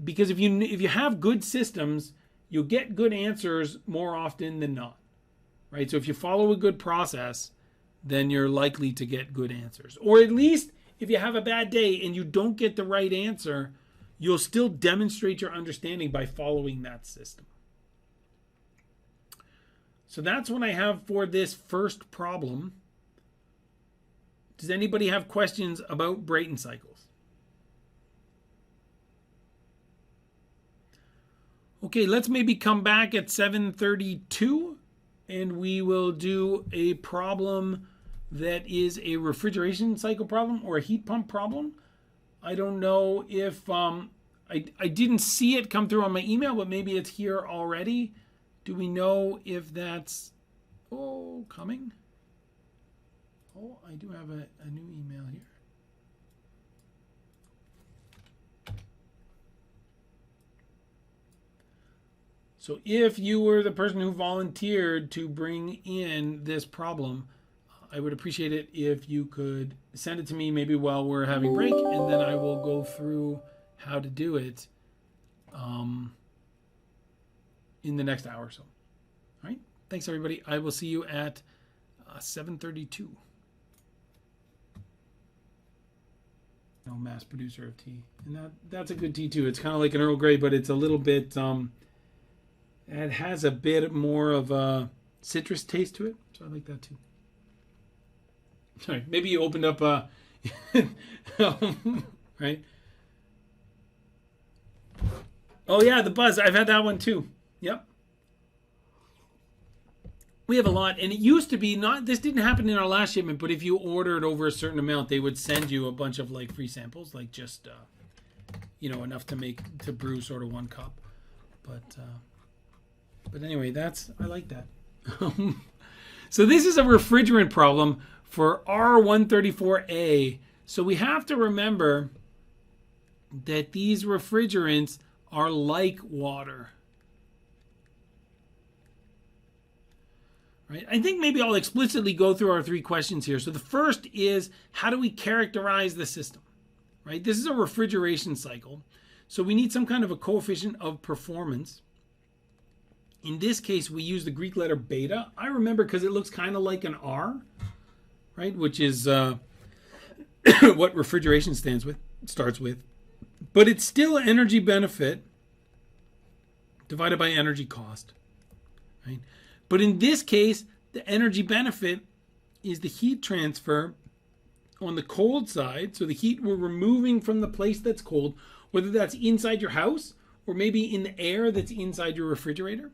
Because if you have good systems, you'll get good answers more often than not. Right? So if you follow a good process, then you're likely to get good answers. Or at least if you have a bad day and you don't get the right answer, you'll still demonstrate your understanding by following that system. So that's what I have for this first problem. Does anybody have questions about Brayton cycles? Okay, let's maybe come back at 7:32 and we will do a problem that is a refrigeration cycle problem or a heat pump problem. I don't know if I didn't see it come through on my email, but maybe it's here already. Do we know if that's coming? Oh, I do have a new email here. So if you were the person who volunteered to bring in this problem, I would appreciate it if you could send it to me maybe while we're having break, and then I will go through how to do it in the next hour or so. All right. Thanks, everybody. I will see you at 7:32. Mass producer of tea. And that's a good tea, too. It's kind of like an Earl Grey, but it's a little bit... it has a bit more of a citrus taste to it. So I like that, too. Sorry. Maybe you opened up... right? Oh, yeah, the buzz. I've had that one, too. Yep. We have a lot, and it used to be this didn't happen in our last shipment, but if you ordered over a certain amount, they would send you a bunch of like free samples, like just enough to brew sort of one cup. But anyway, I like that. So this is a refrigerant problem for R134A. So we have to remember that these refrigerants are like water. Right? I think maybe I'll explicitly go through our three questions here. So the first is, how do we characterize the system? Right? This is a refrigeration cycle. So we need some kind of a coefficient of performance. In this case, we use the Greek letter beta. I remember because it looks kind of like an R, right? Which is what refrigeration starts with. But it's still energy benefit divided by energy cost, right? But in this case, the energy benefit is the heat transfer on the cold side. So the heat we're removing from the place that's cold, whether that's inside your house or maybe in the air that's inside your refrigerator.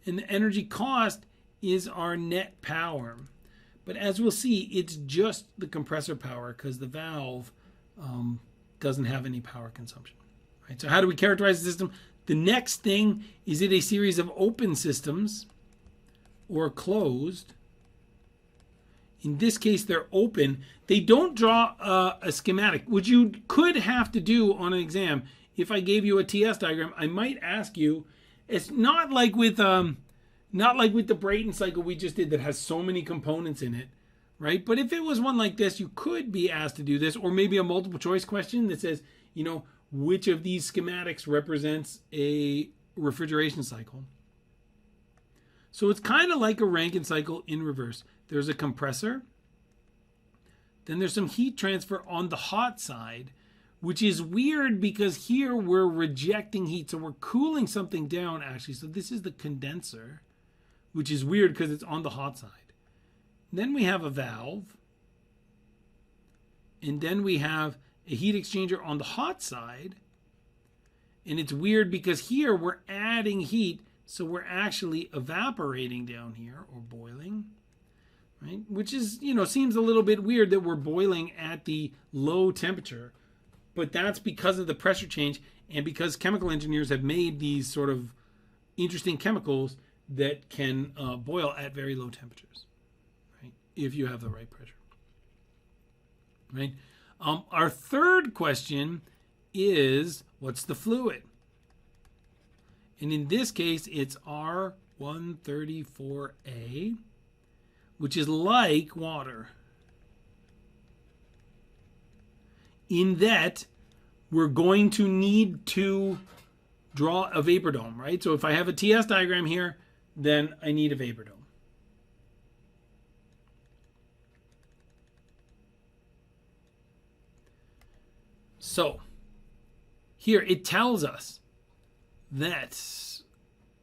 And the energy cost is our net power. But as we'll see, it's just the compressor power because the valve doesn't have any power consumption. Right? So how do we characterize the system? The next thing, is it a series of open systems or closed? In this case, they're open. They don't draw a schematic, which you could have to do on an exam. If I gave you a TS diagram, I might ask you. It's not like with the Brayton cycle we just did that has so many components in it, right? But if it was one like this, you could be asked to do this, or maybe a multiple choice question that says, which of these schematics represents a refrigeration cycle? So it's kind of like a Rankine cycle in reverse. There's a compressor. Then there's some heat transfer on the hot side, which is weird because here we're rejecting heat. So we're cooling something down, actually. So this is the condenser, which is weird because it's on the hot side. Then we have a valve. And then we have a heat exchanger on the hot side. And it's weird because here we're adding heat. So we're actually evaporating down here or boiling, right? Which is, seems a little bit weird that we're boiling at the low temperature. But that's because of the pressure change and because chemical engineers have made these sort of interesting chemicals that can boil at very low temperatures, right? If you have the right pressure, right? Our third question is, What's the fluid? And in this case, it's R134A, which is like water, in that we're going to need to draw a vapor dome, right? So if I have a TS diagram here, then I need a vapor dome. So here it tells us that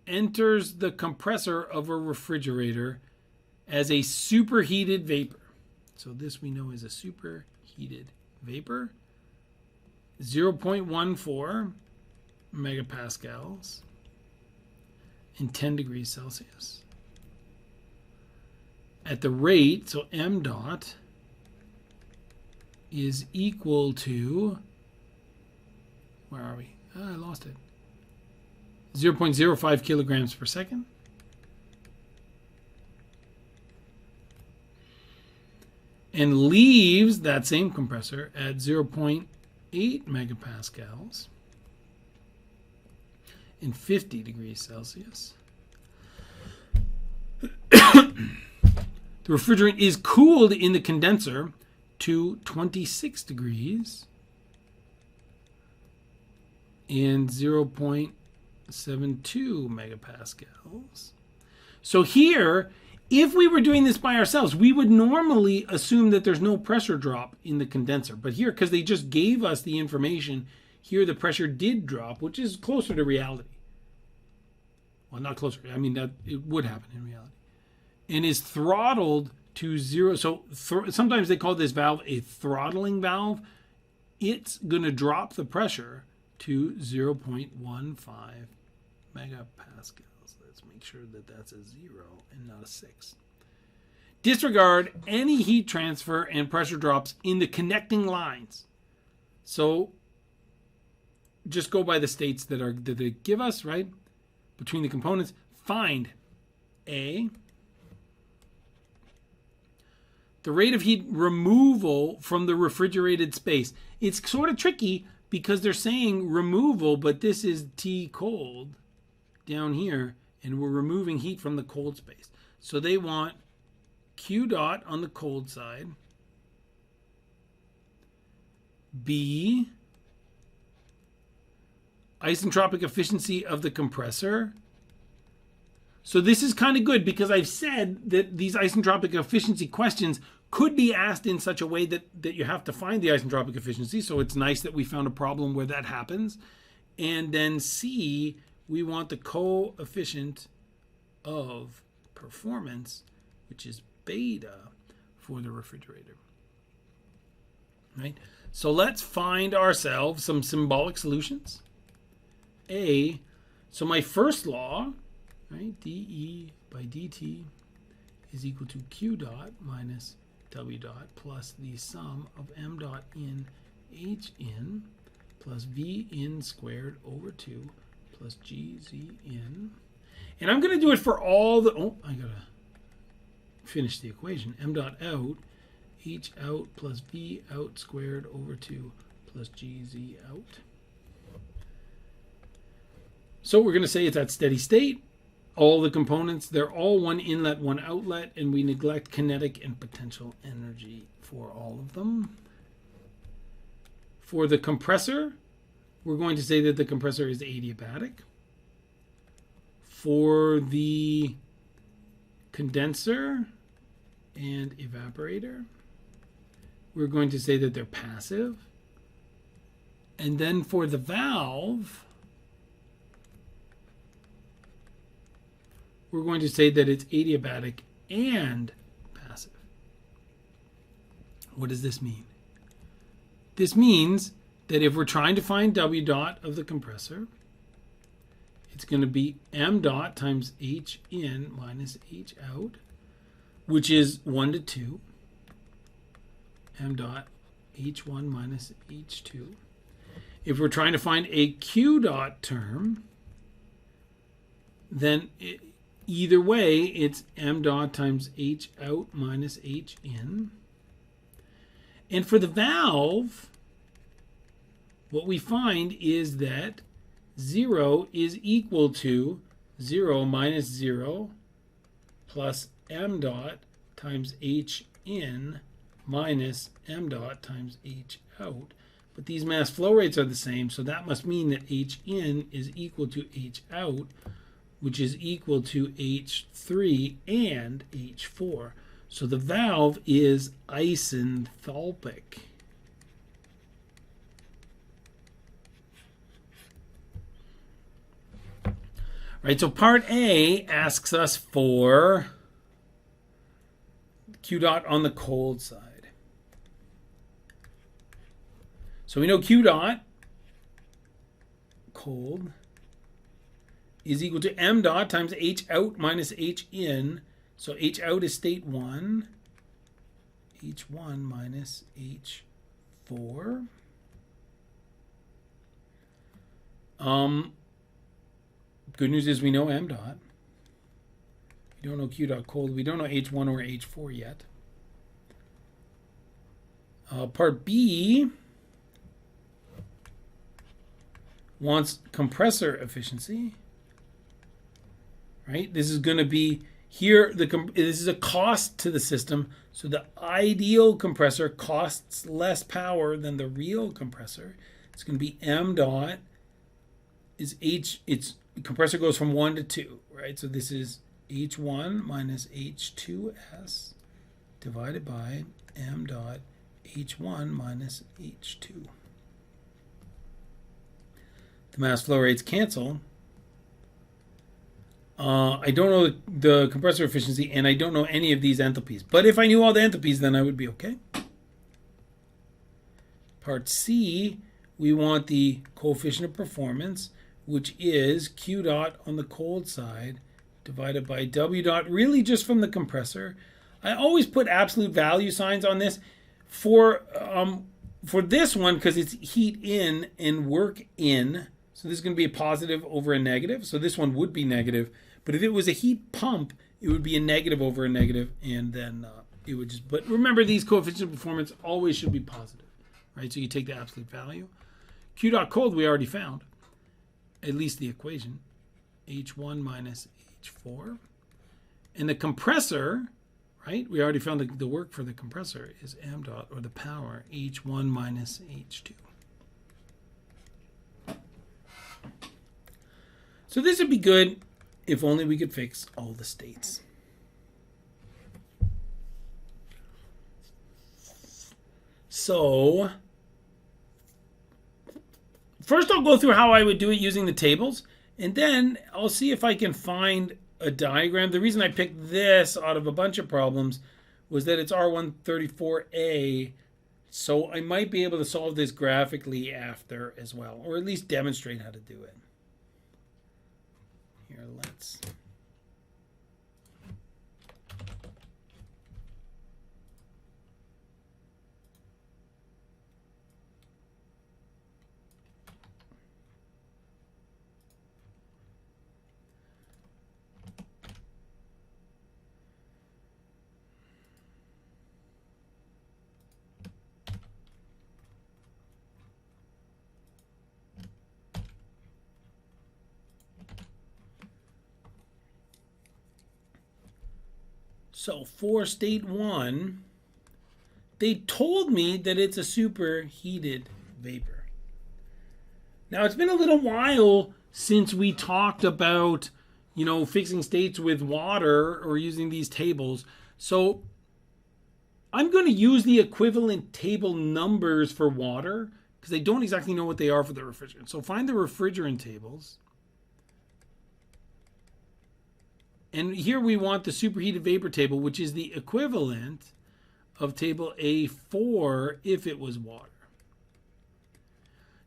enters the compressor of a refrigerator as a superheated vapor. So this we know is a superheated vapor. 0.14 megapascals in 10 degrees Celsius. At the rate, so m dot is equal to, where are we? I lost it. 0.05 kilograms per second. And leaves that same compressor at 0.8 megapascals in 50 degrees Celsius. The refrigerant is cooled in the condenser to 26 degrees and 0.72 megapascals. So here, if we were doing this by ourselves, we would normally assume that there's no pressure drop in the condenser. But here, because they just gave us the information, here the pressure did drop, which is closer to reality. Well, not closer. I mean, that it would happen in reality. And is throttled to 0. So sometimes they call this valve a throttling valve. It's going to drop the pressure to 0.15 megapascals. Let's make sure that that's a 0 and not a 6. Disregard any heat transfer and pressure drops in the connecting lines. So just go by the states that they give us, right? Between the components. Find A, the rate of heat removal from the refrigerated space. It's sort of tricky because they're saying removal, but this is T cold down here, and we're removing heat from the cold space. So they want Q dot on the cold side, B, isentropic efficiency of the compressor. So this is kind of good because I've said that these isentropic efficiency questions could be asked in such a way that you have to find the isentropic efficiency. So it's nice that we found a problem where that happens. And then C, we want the coefficient of performance, which is beta for the refrigerator. Right? So let's find ourselves some symbolic solutions. A, so my first law, right, dE by dt is equal to Q dot minus W dot plus the sum of M dot in H in plus V in squared over 2 plus GZ in. And I'm going to do it for all the, I got to finish the equation. M dot out, H out plus V out squared over 2 plus GZ out. So we're going to say it's at steady state. All the components, they're all one inlet, one outlet, and we neglect kinetic and potential energy for all of them. For the compressor, we're going to say that the compressor is adiabatic. For the condenser and evaporator, we're going to say that they're passive. And then for the valve, we're going to say that it's adiabatic and passive. What does this mean? This means that if we're trying to find W dot of the compressor, it's going to be M dot times H in minus H out, which is 1 to 2. M dot H1 minus H2. If we're trying to find a Q dot term, then either way, it's M dot times H out minus H in. And for the valve, what we find is that 0 is equal to 0 minus 0 plus m dot times h in minus m dot times h out. But these mass flow rates are the same, so that must mean that h in is equal to h out, which is equal to h3 and h4. So the valve is isenthalpic. Right, so part A asks us for Q dot on the cold side. So we know Q dot, cold, is equal to m dot times h out minus h in. So h out is state 1, h1 minus h4. Good news is we know m dot. We don't know Q dot cold. We don't know h1 or h4 yet. Part B wants compressor efficiency. Right? This is going to be here. This is a cost to the system. So the ideal compressor costs less power than the real compressor. It's going to be m dot is h. Its compressor goes from 1 to 2. Right? So this is h1 minus h2s divided by m dot h1 minus h2. The mass flow rates cancel. I don't know the compressor efficiency, and I don't know any of these enthalpies. But if I knew all the enthalpies, then I would be okay. Part C, we want the coefficient of performance, which is Q dot on the cold side divided by W dot, really just from the compressor. I always put absolute value signs on this for this one because it's heat in and work in. So this is going to be a positive over a negative. So this one would be negative. But if it was a heat pump, it would be a negative over a negative. And then it would just... But remember, these coefficients of performance always should be positive. Right? So you take the absolute value. Q dot cold we already found. At least the equation. H1 minus H4. And the compressor... Right? We already found the work for the compressor is m dot, or the power, H1 minus H2. So this would be good if only we could fix all the states. So first I'll go through how I would do it using the tables, and then I'll see if I can find a diagram. The reason I picked this out of a bunch of problems was that it's R134A, so I might be able to solve this graphically after as well, or at least demonstrate how to do it. Here, let's... So for state 1, they told me that it's a superheated vapor. Now it's been a little while since we talked about, fixing states with water or using these tables. So I'm going to use the equivalent table numbers for water because I don't exactly know what they are for the refrigerant. So find the refrigerant tables. And here we want the superheated vapor table, which is the equivalent of table A4 if it was water.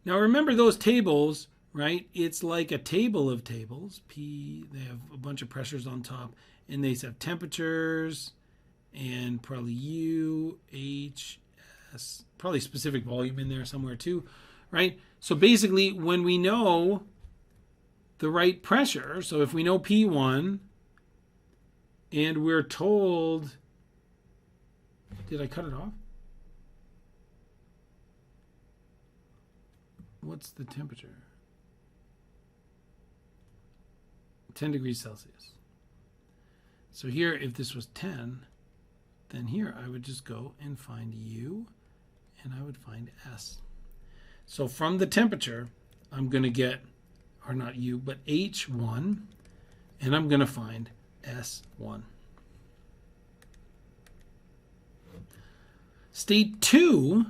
Now remember those tables, right? It's like a table of tables. P, they have a bunch of pressures on top, and they have temperatures and probably U, H, S, probably specific volume in there somewhere too, right? So basically when we know the right pressure, so if we know P1, and we're told, did I cut it off? what's the temperature? 10 degrees Celsius. So here, if this was 10, then here I would just go and find U, and I would find S. So from the temperature, I'm going to get, or not U, but H1, and I'm going to find S1. State 2,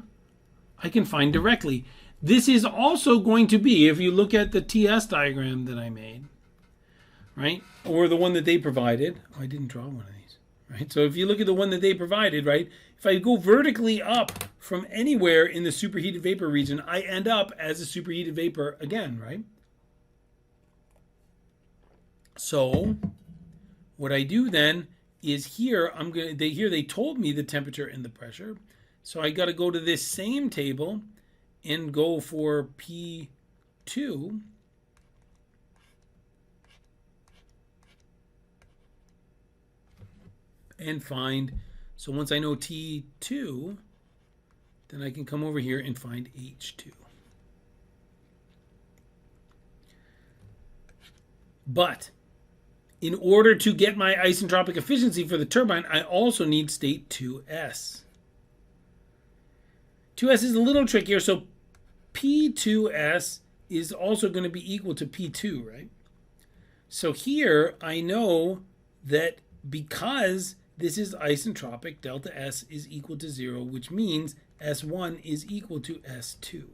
I can find directly. This is also going to be, if you look at the TS diagram that I made, right, or the one that they provided. Oh, I didn't draw one of these, right? So if you look at the one that they provided, right, if I go vertically up from anywhere in the superheated vapor region, I end up as a superheated vapor again, right? So what I do then is here, they told me the temperature and the pressure. So I got to go to this same table and go for P2. And find, so once I know T2, then I can come over here and find H2. But in order to get my isentropic efficiency for the turbine, I also need state 2S. 2S is a little trickier, so P2S is also going to be equal to P2, right? So here I know that because this is isentropic, delta S is equal to 0, which means S1 is equal to S2.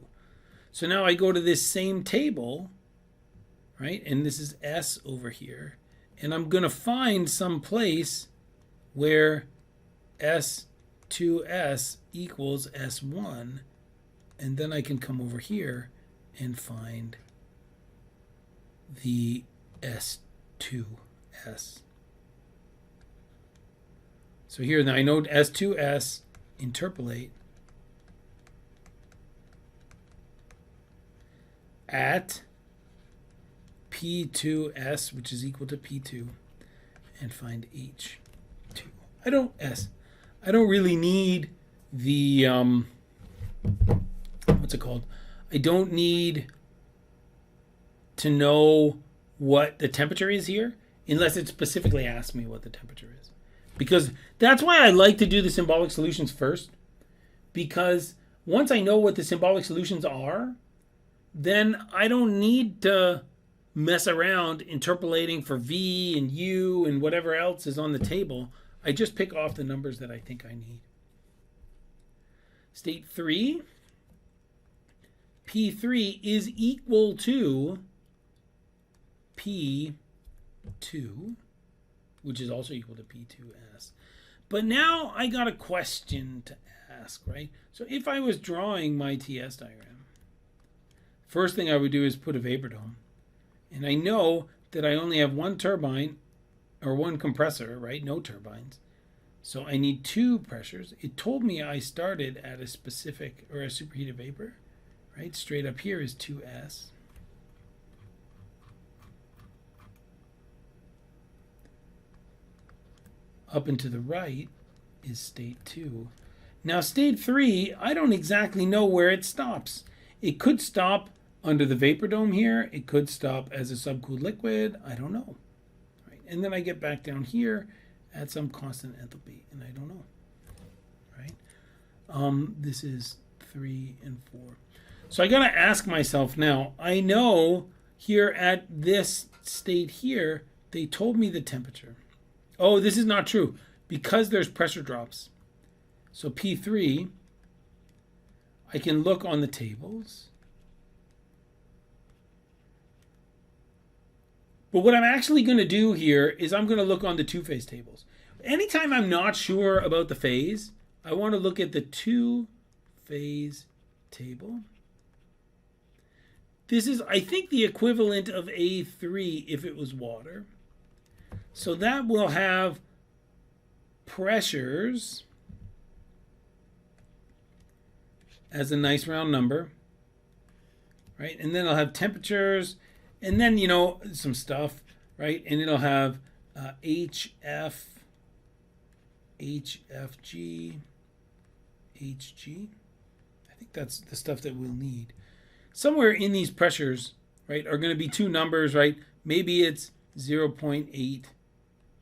So now I go to this same table, right? And this is S over here. And I'm going to find some place where S2S equals S1. And then I can come over here and find the S2S. So here now I know S2S, interpolate at P2S, which is equal to P2, and find H2. I don't really need the, what's it called? I don't need to know what the temperature is here, unless it specifically asks me what the temperature is. Because that's why I like to do the symbolic solutions first. Because once I know what the symbolic solutions are, then I don't need to mess around interpolating for V and U and whatever else is on the table. I just pick off the numbers that I think I need. State 3, P3 is equal to P2, which is also equal to P2S. But now I got a question to ask, right? So if I was drawing my TS diagram, first thing I would do is put a vapor dome. And I know that I only have one turbine or one compressor, right? No turbines. So I need two pressures. It told me I started at a specific or a superheated vapor, right? Straight up here is 2S. Up and to the right is state 2. Now state 3, I don't exactly know where it stops. It could stop under the vapor dome here. It could stop as a subcooled liquid. I don't know. Right? And then I get back down here at some constant enthalpy, and I don't know. Right? This is 3 and 4. So I got to ask myself now, I know here at this state here, they told me the temperature. Oh, this is not true because there's pressure drops. So P3, I can look on the tables. But what I'm actually going to do here is I'm going to look on the two-phase tables. Anytime I'm not sure about the phase, I want to look at the two-phase table. This is, I think, the equivalent of A3 if it was water. So that will have pressures as a nice round number, right? And then I'll have temperatures, and then, you know, some stuff, right? And it'll have HF, HFG, HG. I think that's the stuff that we'll need. somewhere in these pressures, right, are going to be two numbers, right? Maybe it's 0.8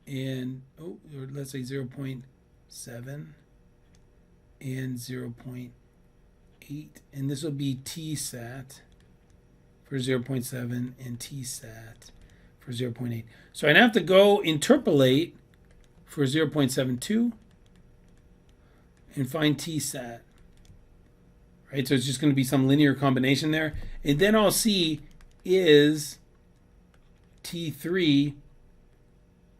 and, or let's say 0.7 and 0.8. And this will be Tsat for 0.7 and Tsat for 0.8. So I'd have to go interpolate for 0.72 and find Tsat. Right, so it's just going to be some linear combination there. And then I'll see, is T3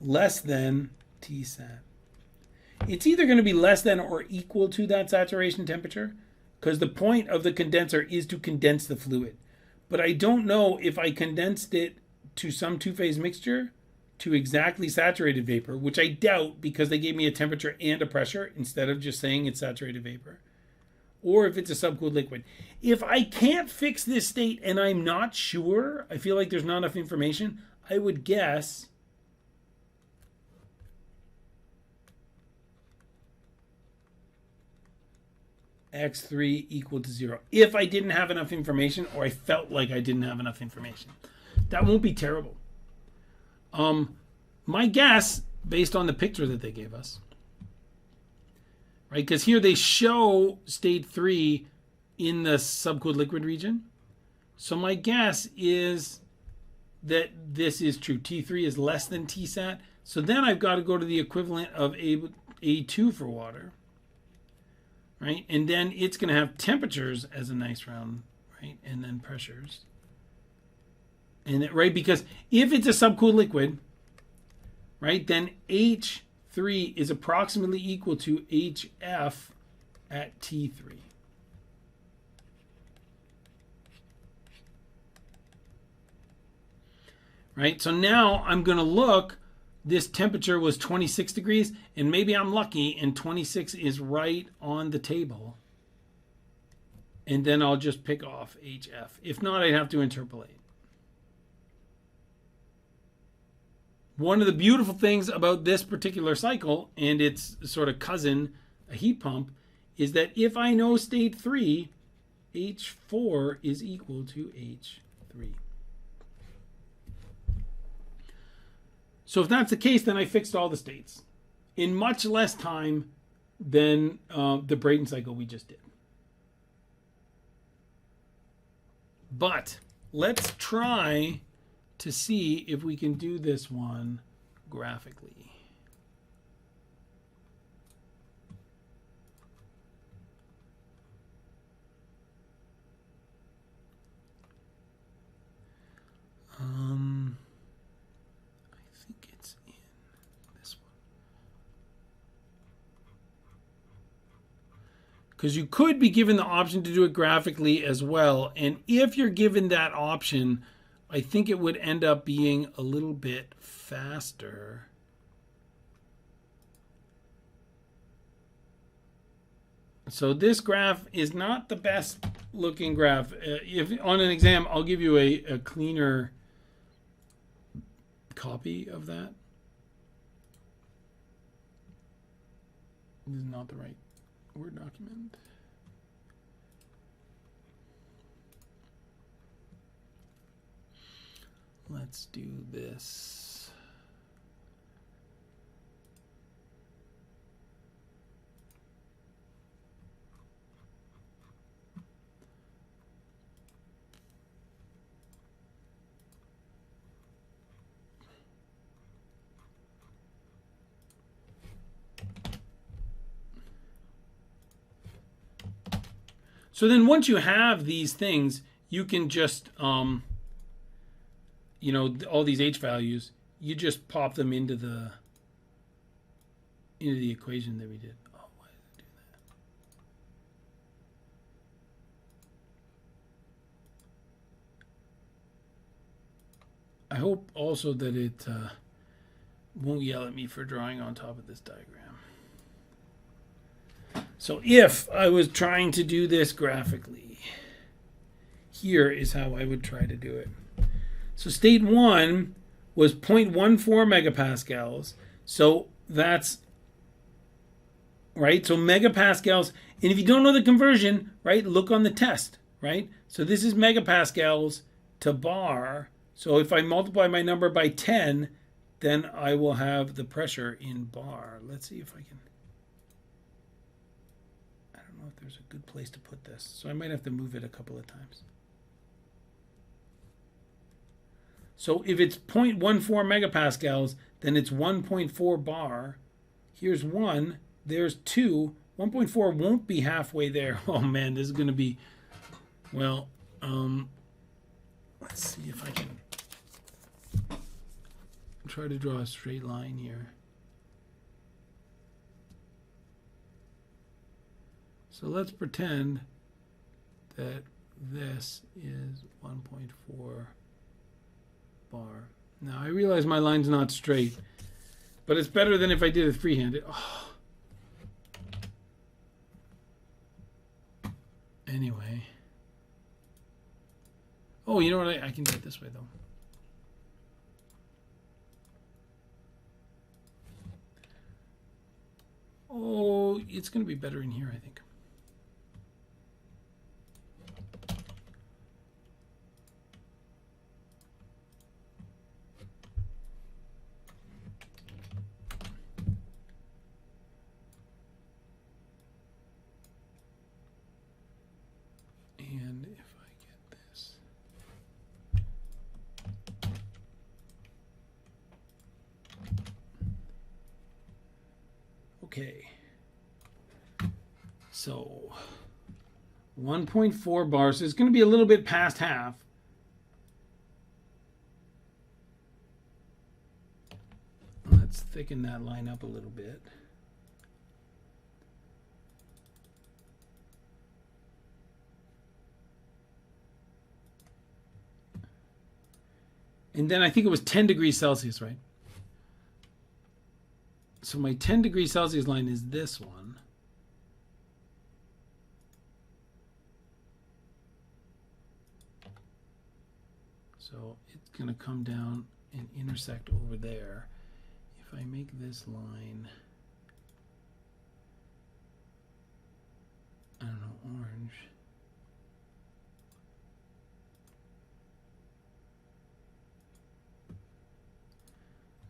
less than Tsat? It's either going to be less than or equal to that saturation temperature, because the point of the condenser is to condense the fluid. But I don't know if I condensed it to some two-phase mixture to exactly saturated vapor, which I doubt because they gave me a temperature and a pressure instead of just saying it's saturated vapor, or if it's a subcooled liquid. If I can't fix this state and I'm not sure, I feel like there's not enough information, I would guess X3 equal to 0. If I didn't have enough information, or I felt like I didn't have enough information. That won't be terrible. My guess, based on the picture that they gave us, right, because here they show state 3 in the subcooled liquid region. So my guess is that this is true. T3 is less than Tsat. So then I've got to go to the equivalent of A2 for water, right? And then it's going to have temperatures as a nice round, right? And then pressures. And right, because if it's a subcooled liquid, right, then H3 is approximately equal to HF at T3. Right, so now I'm going to look, this temperature was 26 degrees, and maybe I'm lucky and 26 is right on the table. And then I'll just pick off HF. If not, I'd have to interpolate. One of the beautiful things about this particular cycle and its sort of cousin, a heat pump, is that if I know state 3, H4 is equal to H3. So if that's the case, then I fixed all the states in much less time than the Brayton cycle we just did. But let's try to see if we can do this one graphically. I think it's in this one. Because you could be given the option to do it graphically as well. And if you're given that option, I think it would end up being a little bit faster. So this graph is not the best looking graph. If on an exam, I'll give you a cleaner copy of that. This is not the right Word document. Let's do this. So then once you have these things, you can just, you know, all these H values, you just pop them into the equation that we did. Oh, why did it do that? I hope also that it won't yell at me for drawing on top of this diagram. So if I was trying to do this graphically, here is how I would try to do it. So state 1 was 0.14 megapascals. So that's, right? So megapascals, and if you don't know the conversion, right, look on the test, right? So this is megapascals to bar. So if I multiply my number by 10, then I will have the pressure in bar. Let's see if I can. I don't know if there's a good place to put this. So I might have to move it a couple of times. So if it's 0.14 megapascals, then it's 1.4 bar. Here's 1. There's 2. 1.4 won't be halfway there. Oh man, this is going to be, well, let's see if I can try to draw a straight line here. So let's pretend that this is 1.4 bar. Now I realize my line's not straight, but it's better than if I did it freehanded. Oh. Anyway. Oh, you know what? I can do it this way, though. Oh, it's going to be better in here, I think. And if I get this. Okay. So 1.4 bars. So it's going to be a little bit past half. Let's thicken that line up a little bit. And then I think it was 10 degrees Celsius, right? So my 10 degrees Celsius line is this one. So it's going to come down and intersect over there. If I make this line, I don't know, orange.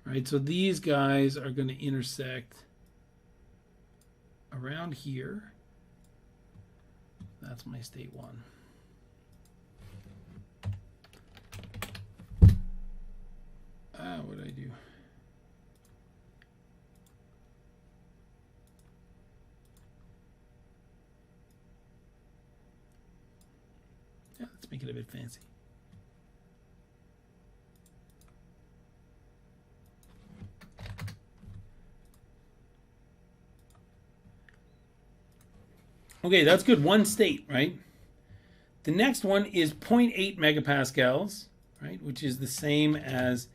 Right, so these guys are going to intersect around here. That's my state 1. What did I do? Yeah, let's make it a bit fancy. Okay, that's good. One state, right? The next one is 0.8 megapascals, right? Which is the same as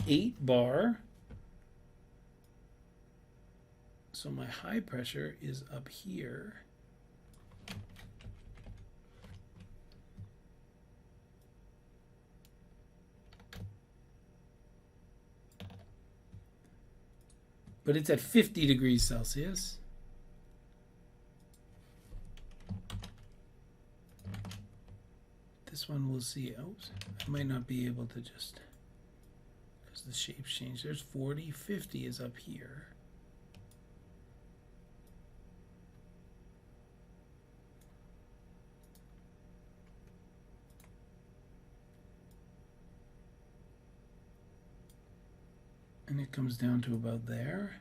8 bar. So my high pressure is up here. But it's at 50 degrees Celsius. This one we'll see. Oops, I might not be able to just, because the shape's changed. There's 40, 50 is up here. And it comes down to about there.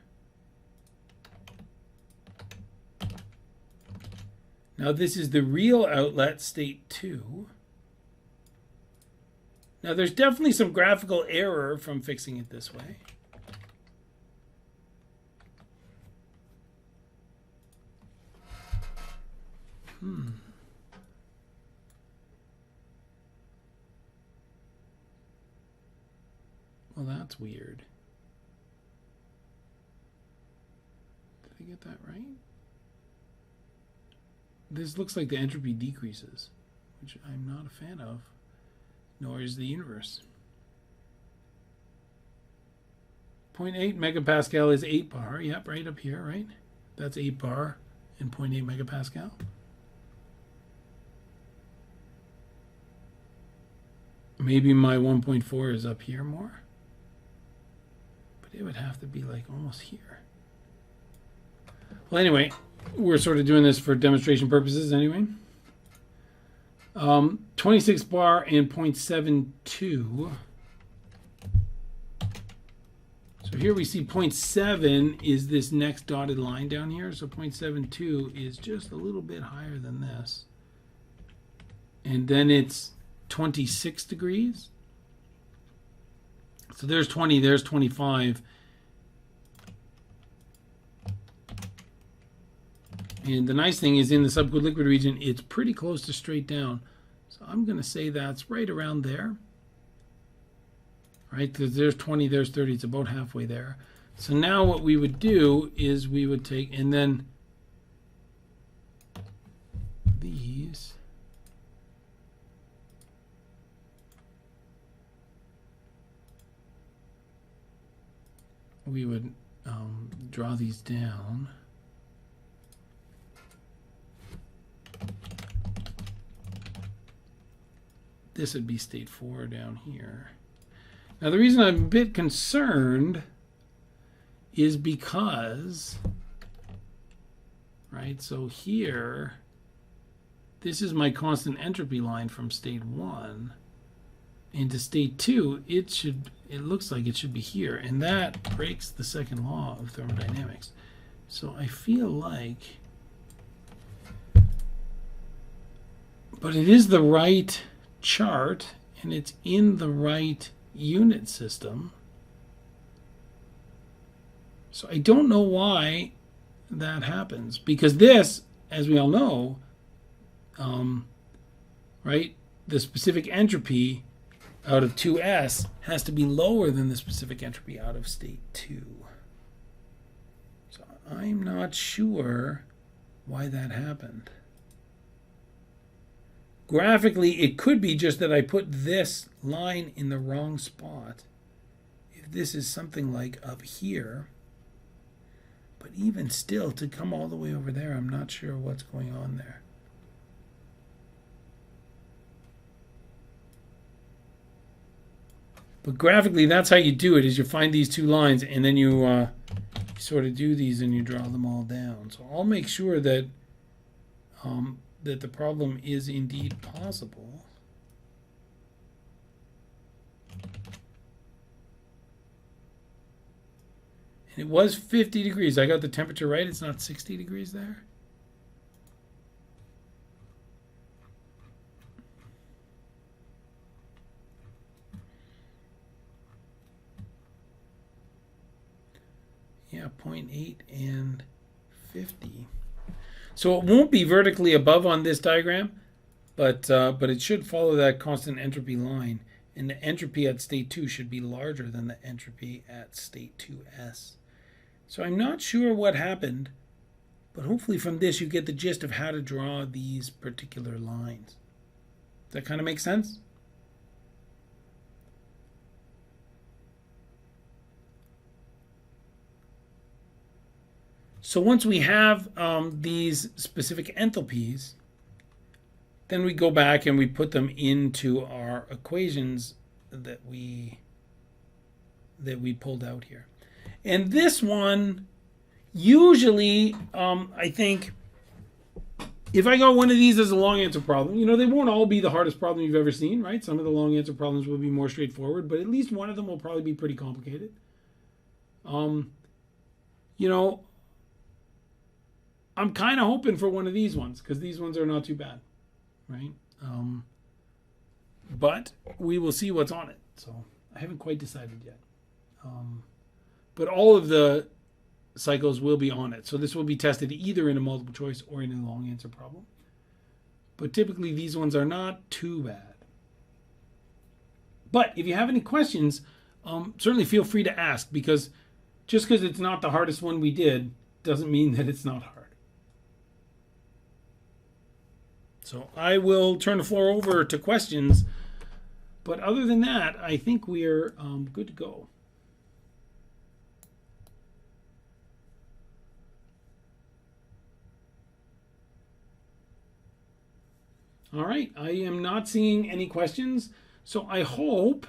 Now this is the real outlet, state 2. Now there's definitely some graphical error from fixing it this way. Well, that's weird. Did I get that right? This looks like the entropy decreases, which I'm not a fan of, nor is the universe. 0.8 megapascal is 8 bar. Yep, right up here, right? That's 8 bar and 0.8 megapascal. Maybe my 1.4 is up here more. But it would have to be like almost here. Well, anyway, we're sort of doing this for demonstration purposes anyway. 26 bar and 0.72. So here we see 0.7 is this next dotted line down here. So 0.72 is just a little bit higher than this. And then it's 26 degrees. So there's 20, there's 25. And the nice thing is in the subcooled liquid region, it's pretty close to straight down. So I'm going to say that's right around there. Right, because there's 20, there's 30, it's about halfway there. So now what we would do is we would take, and then these, we would draw these down. This would be state 4 down here. Now, the reason I'm a bit concerned is because, right, so here, this is my constant entropy line from state 1 into state 2. It looks like it should be here, and that breaks the second law of thermodynamics. So I feel like, but it is the right chart, and it's in the right unit system. So I don't know why that happens, because this, as we all know, right, the specific entropy out of 2s has to be lower than the specific entropy out of state 2. So I'm not sure why that happened. Graphically, it could be just that I put this line in the wrong spot. If this is something like up here, but even still, to come all the way over there, I'm not sure what's going on there. But graphically, that's how you do it, is you find these two lines, and then you sort of do these and you draw them all down. So I'll make sure that that the problem is indeed possible. And it was 50 degrees. I got the temperature right. It's not 60 degrees there. Yeah, 0.8 and 50. So it won't be vertically above on this diagram, but it should follow that constant entropy line. And the entropy at state 2 should be larger than the entropy at state 2s. So I'm not sure what happened, but hopefully from this you get the gist of how to draw these particular lines. Does that kind of make sense? So once we have these specific enthalpies, then we go back and we put them into our equations that we pulled out here. And this one, usually, I think, if I got one of these as a long answer problem, you know, they won't all be the hardest problem you've ever seen, right? Some of the long answer problems will be more straightforward, but at least one of them will probably be pretty complicated. You know, I'm kind of hoping for one of these ones, because these ones are not too bad, right? But we will see what's on it. So I haven't quite decided yet. But all of the cycles will be on it. So this will be tested either in a multiple choice or in a long answer problem. But typically these ones are not too bad. But if you have any questions, certainly feel free to ask, because just because it's not the hardest one we did doesn't mean that it's not hard. So I will turn the floor over to questions. But other than that, I think we're good to go. All right, I am not seeing any questions. So I hope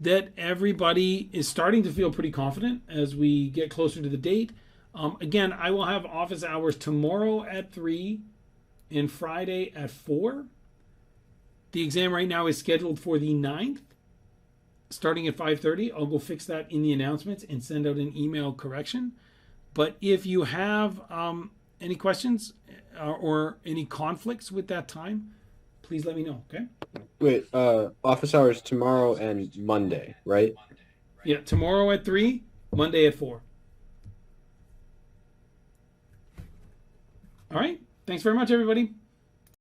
that everybody is starting to feel pretty confident as we get closer to the date. Again, I will have office hours tomorrow at 3 and Friday at 4. The exam right now is scheduled for the 9th, starting at 5:30. I'll go fix that in the announcements and send out an email correction. But if you have any questions or any conflicts with that time, please let me know, okay? Wait, office hours tomorrow and Monday, right? Yeah, tomorrow at 3, Monday at 4. All right. Thanks very much, everybody.